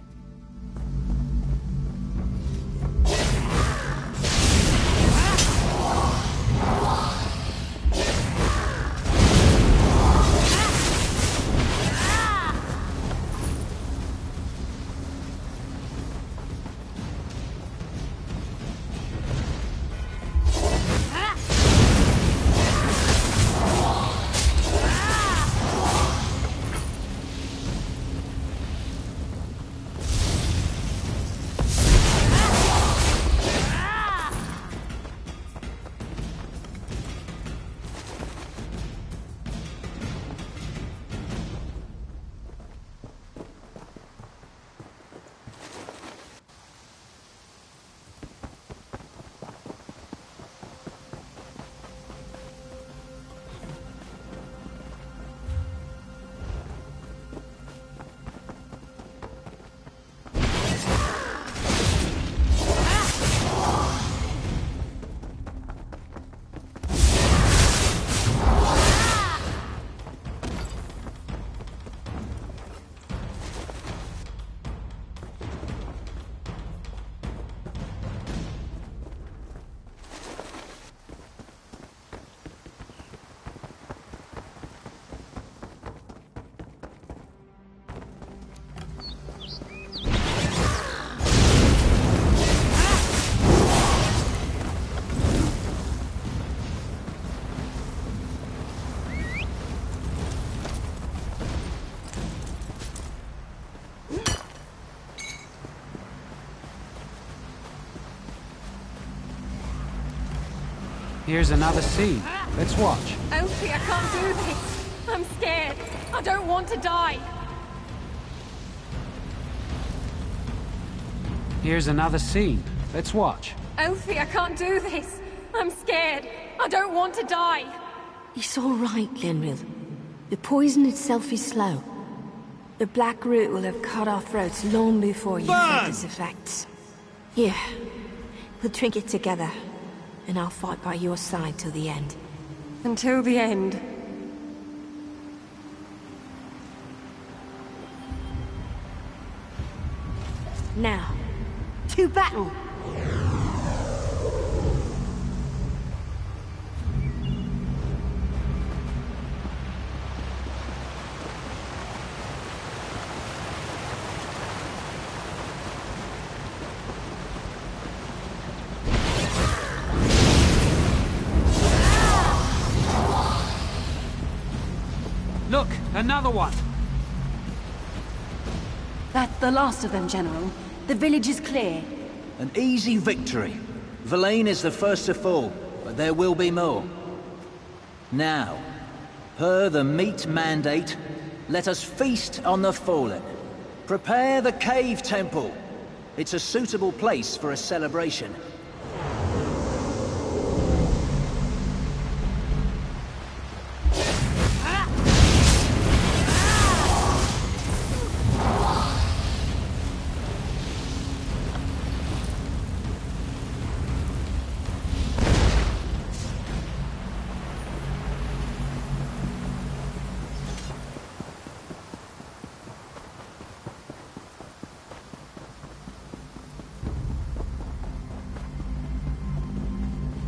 Here's another scene. Let's watch. Elfie, I can't do this. I'm scared. I don't want to die. Here's another scene. Let's watch. Elfie, I can't do this. I'm scared. I don't want to die. It's all right, Lenril. The poison itself is slow. The black root will have cut our throats long before you felt its effects. Here, we'll drink it together, and I'll fight by your side till the end. Until the end. Now, to battle! Look, another one! That's the last of them, General. The village is clear. An easy victory. Verlaine is the first to fall, but there will be more. Now, per the meat mandate, let us feast on the fallen. Prepare the cave temple. It's a suitable place for a celebration.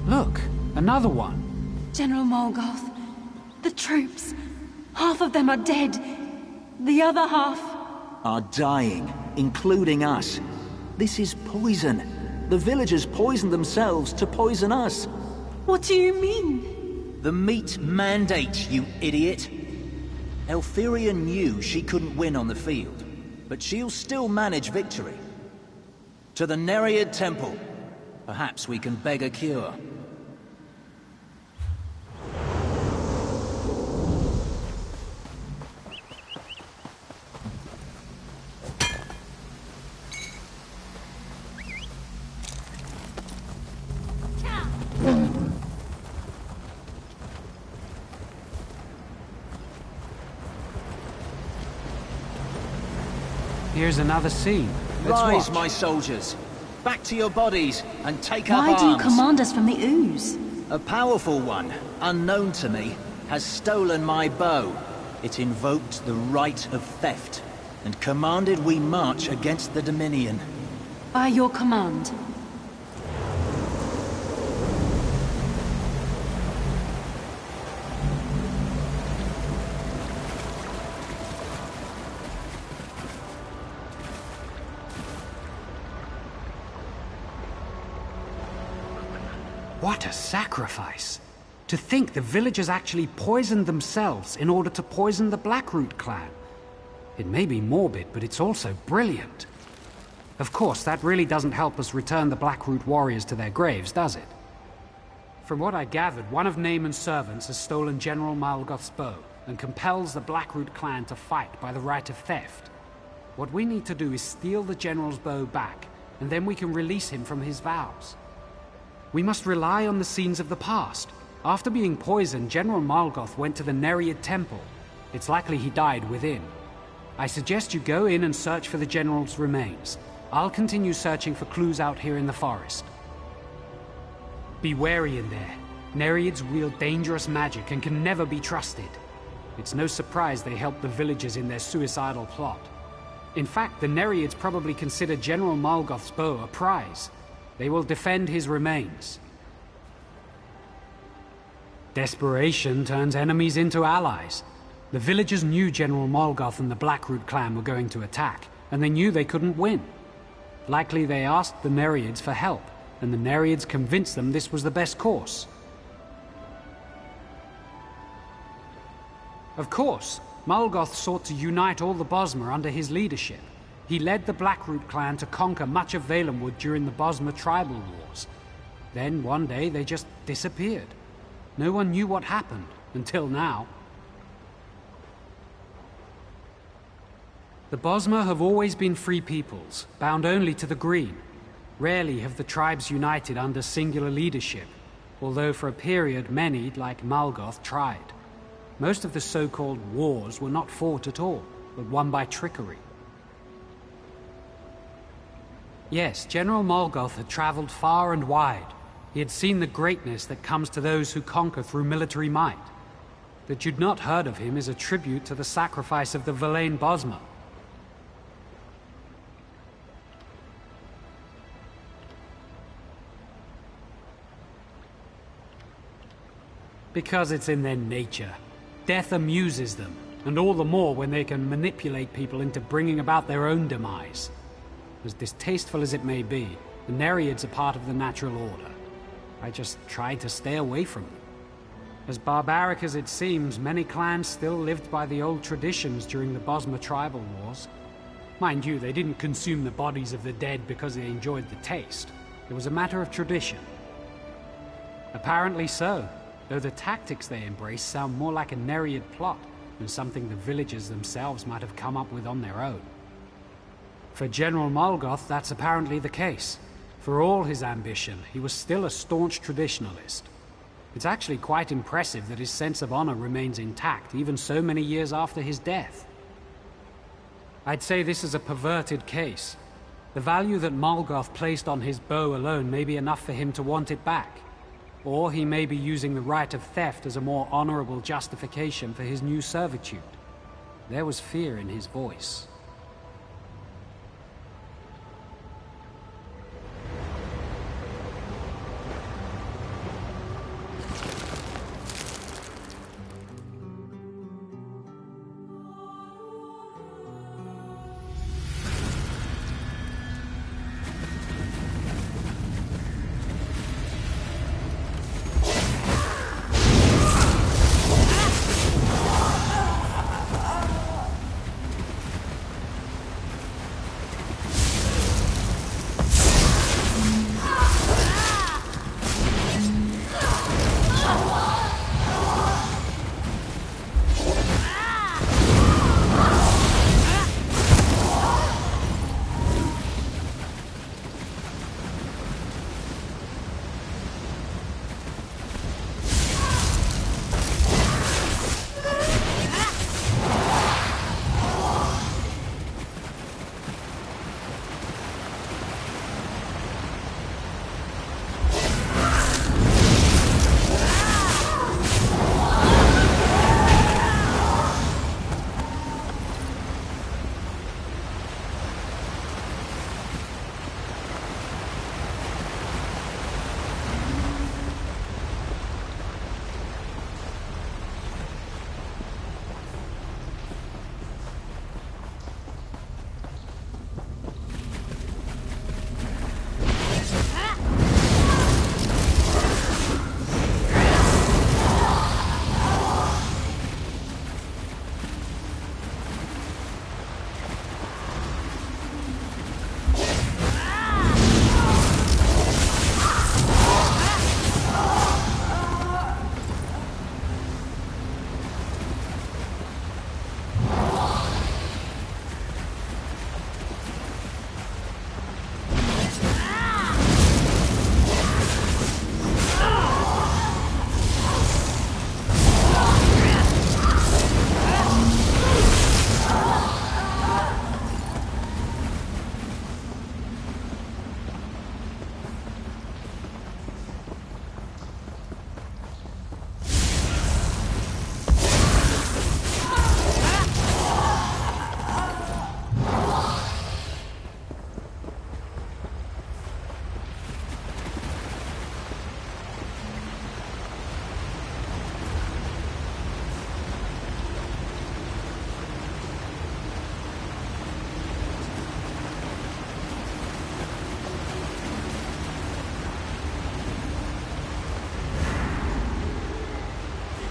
Look, another one. General Morgoth, the troops. Half of them are dead. The other half... are dying, including us. This is poison. The villagers poisoned themselves to poison us. What do you mean? The meat mandate, you idiot. Elfyria knew she couldn't win on the field, but she'll still manage victory. To the Nereid Temple. Perhaps we can beg a cure. Here's another scene. Let's Rise, watch. my soldiers. Back to your bodies and take up Why arms. do you command us from the ooze? A powerful one, unknown to me, has stolen my bow. It invoked the right of theft, and commanded we march against the Dominion. By your command. What a sacrifice! To think the villagers actually poisoned themselves in order to poison the Blackroot clan. It may be morbid, but it's also brilliant. Of course, that really doesn't help us return the Blackroot warriors to their graves, does it? From what I gathered, one of Naaman's servants has stolen General Malgoth's bow and compels the Blackroot clan to fight by the right of theft. What we need to do is steal the general's bow back, and then we can release him from his vows. We must rely on the scenes of the past. After being poisoned, General Malgoth went to the Nereid Temple. It's likely he died within. I suggest you go in and search for the general's remains. I'll continue searching for clues out here in the forest. Be wary in there. Nereids wield dangerous magic and can never be trusted. It's no surprise they helped the villagers in their suicidal plot. In fact, the Nereids probably consider General Malgoth's bow a prize. They will defend his remains. Desperation turns enemies into allies. The villagers knew General Malgoth and the Blackroot clan were going to attack, and they knew they couldn't win. Likely they asked the Nereids for help, and the Nereids convinced them this was the best course. Of course, Malgoth sought to unite all the Bosmer under his leadership. He led the Blackroot clan to conquer much of Valenwood during the Bosmer tribal wars. Then one day they just disappeared. No one knew what happened, until now. The Bosmer have always been free peoples, bound only to the green. Rarely have the tribes united under singular leadership, although for a period many, like Malgoth, tried. Most of the so-called wars were not fought at all, but won by trickery. Yes, General Malgoth had traveled far and wide. He had seen the greatness that comes to those who conquer through military might. That you'd not heard of him is a tribute to the sacrifice of the Verlaine Bosmer. Because it's in their nature. Death amuses them, and all the more when they can manipulate people into bringing about their own demise. As distasteful as it may be, the Nereids are part of the natural order. I just tried to stay away from them. As barbaric as it seems, many clans still lived by the old traditions during the Bosmer tribal wars. Mind you, they didn't consume the bodies of the dead because they enjoyed the taste. It was a matter of tradition. Apparently so, though the tactics they embrace sound more like a Nereid plot than something the villagers themselves might have come up with on their own. For General Malgoth, that's apparently the case. For all his ambition, he was still a staunch traditionalist. It's actually quite impressive that his sense of honor remains intact, even so many years after his death. I'd say this is a perverted case. The value that Malgoth placed on his bow alone may be enough for him to want it back. Or he may be using the right of theft as a more honorable justification for his new servitude. There was fear in his voice.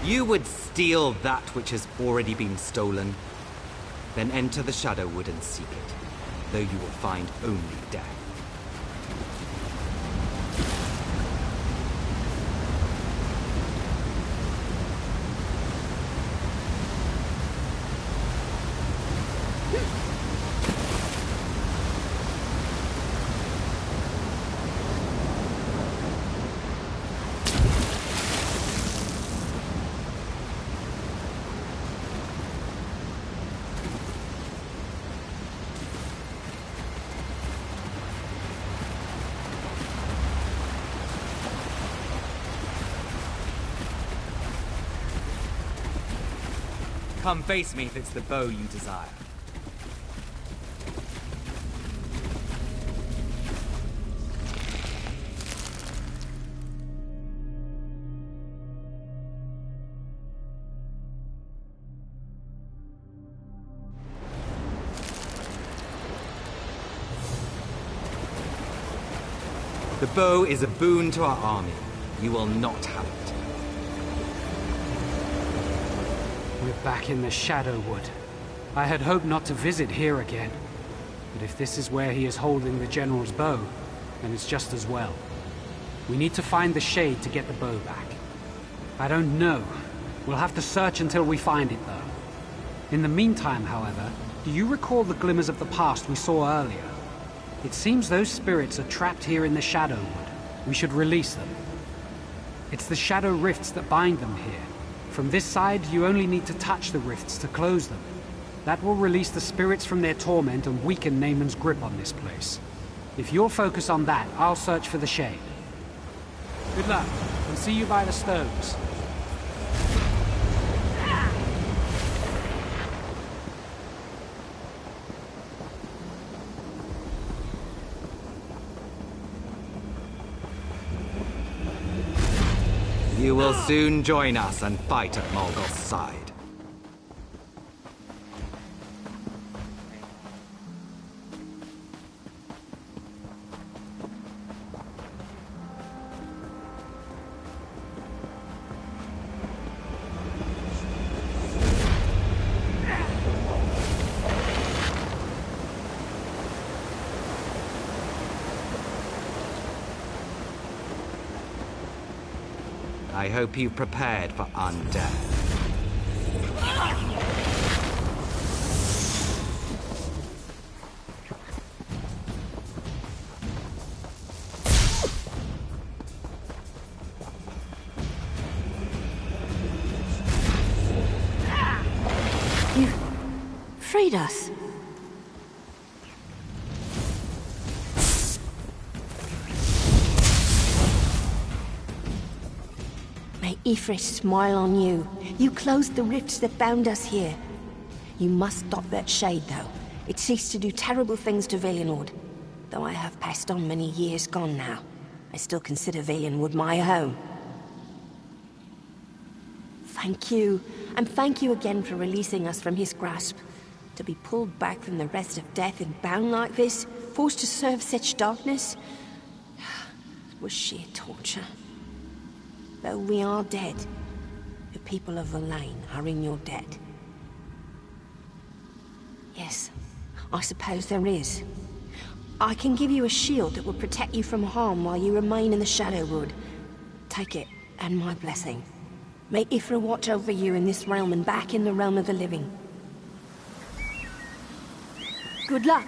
You would steal that which has already been stolen, then enter the Shadowwood and seek it, though you will find only death. Come face me if it's the bow you desire. The bow is a boon to our army. You will not have it. We're back in the Shadow Wood. I had hoped not to visit here again. But if this is where he is holding the General's bow, then it's just as well. We need to find the Shade to get the bow back. I don't know. We'll have to search until we find it, though. In the meantime, however, do you recall the glimmers of the past we saw earlier? It seems those spirits are trapped here in the Shadow Wood. We should release them. It's the shadow rifts that bind them here. From this side, you only need to touch the rifts to close them. That will release the spirits from their torment and weaken Naaman's grip on this place. If you'll focus on that, I'll search for the Shade. Good luck, and see you by the stones. You will soon join us and fight at Morgoth's side. I hope you've prepared for undeath. You freed us. May Ifrit smile on you. You closed the rifts that bound us here. You must stop that Shade, though. It ceased to do terrible things to Valenwood. Though I have passed on many years gone now, I still consider Valenwood my home. Thank you, and thank you again for releasing us from his grasp. To be pulled back from the rest of death and bound like this, forced to serve such darkness, was sheer torture. Though we are dead, the people of Verlaine are in your debt. Yes, I suppose there is. I can give you a shield that will protect you from harm while you remain in the Shadow Wood. Take it, and my blessing. May Ifra watch over you in this realm and back in the realm of the living. Good luck.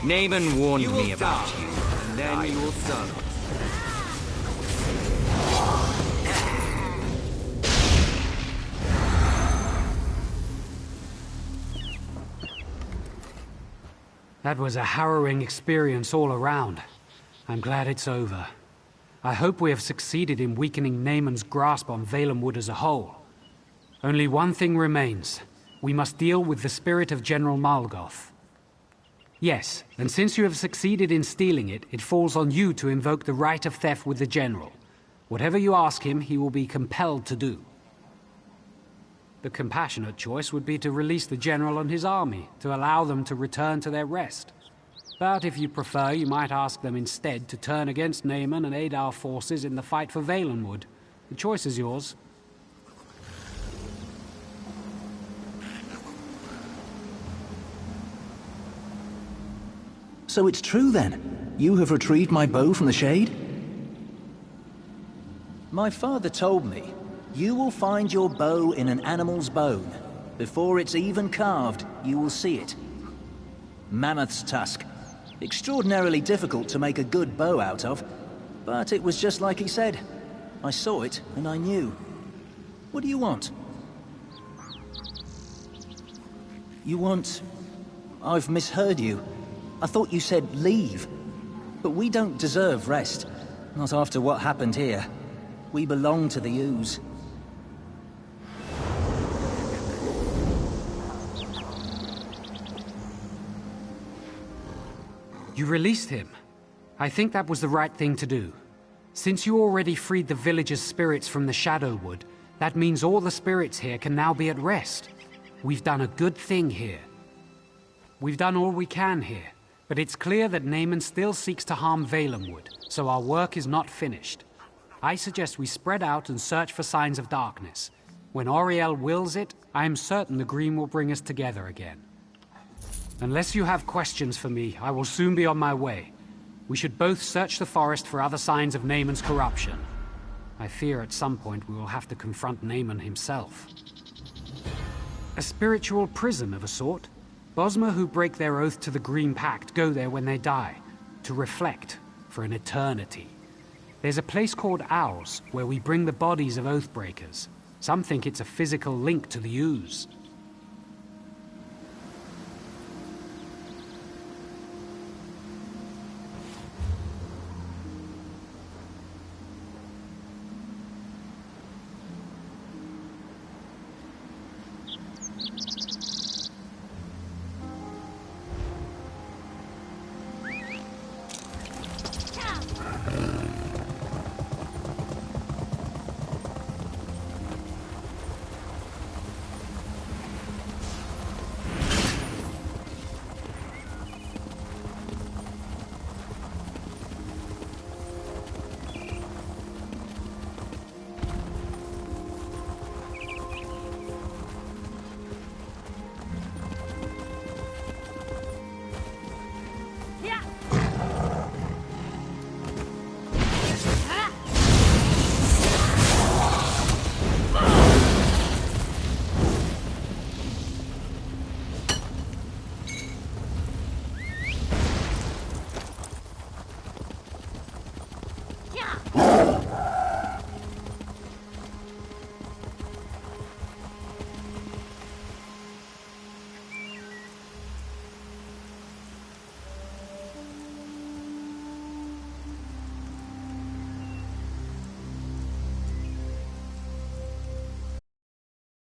Naaman warned me about you, and then you will serve us. That was a harrowing experience all around. I'm glad it's over. I hope we have succeeded in weakening Naaman's grasp on Valenwood as a whole. Only one thing remains. We must deal with the spirit of General Morgoth. Yes, and since you have succeeded in stealing it, it falls on you to invoke the right of theft with the General. Whatever you ask him, he will be compelled to do. The compassionate choice would be to release the General and his army, to allow them to return to their rest. But if you prefer, you might ask them instead to turn against Naaman and aid our forces in the fight for Valenwood. The choice is yours. So it's true then? You have retrieved my bow from the Shade? My father told me, you will find your bow in an animal's bone. Before it's even carved, you will see it. Mammoth's tusk. Extraordinarily difficult to make a good bow out of, but it was just like he said. I saw it, and I knew. What do you want? You want... I've misheard you. I thought you said leave. But we don't deserve rest. Not after what happened here. We belong to the ooze. You released him. I think that was the right thing to do. Since you already freed the villagers' spirits from the Shadow Wood, that means all the spirits here can now be at rest. We've done a good thing here. We've done all we can here, but it's clear that Naaman still seeks to harm Valenwood, so our work is not finished. I suggest we spread out and search for signs of darkness. When Auriel wills it, I am certain the Green will bring us together again. Unless you have questions for me, I will soon be on my way. We should both search the forest for other signs of Naaman's corruption. I fear at some point we will have to confront Naaman himself. A spiritual prison of a sort. Bosmer who break their oath to the Green Pact go there when they die, to reflect for an eternity. There's a place called Owls, where we bring the bodies of Oathbreakers. Some think it's a physical link to the ooze.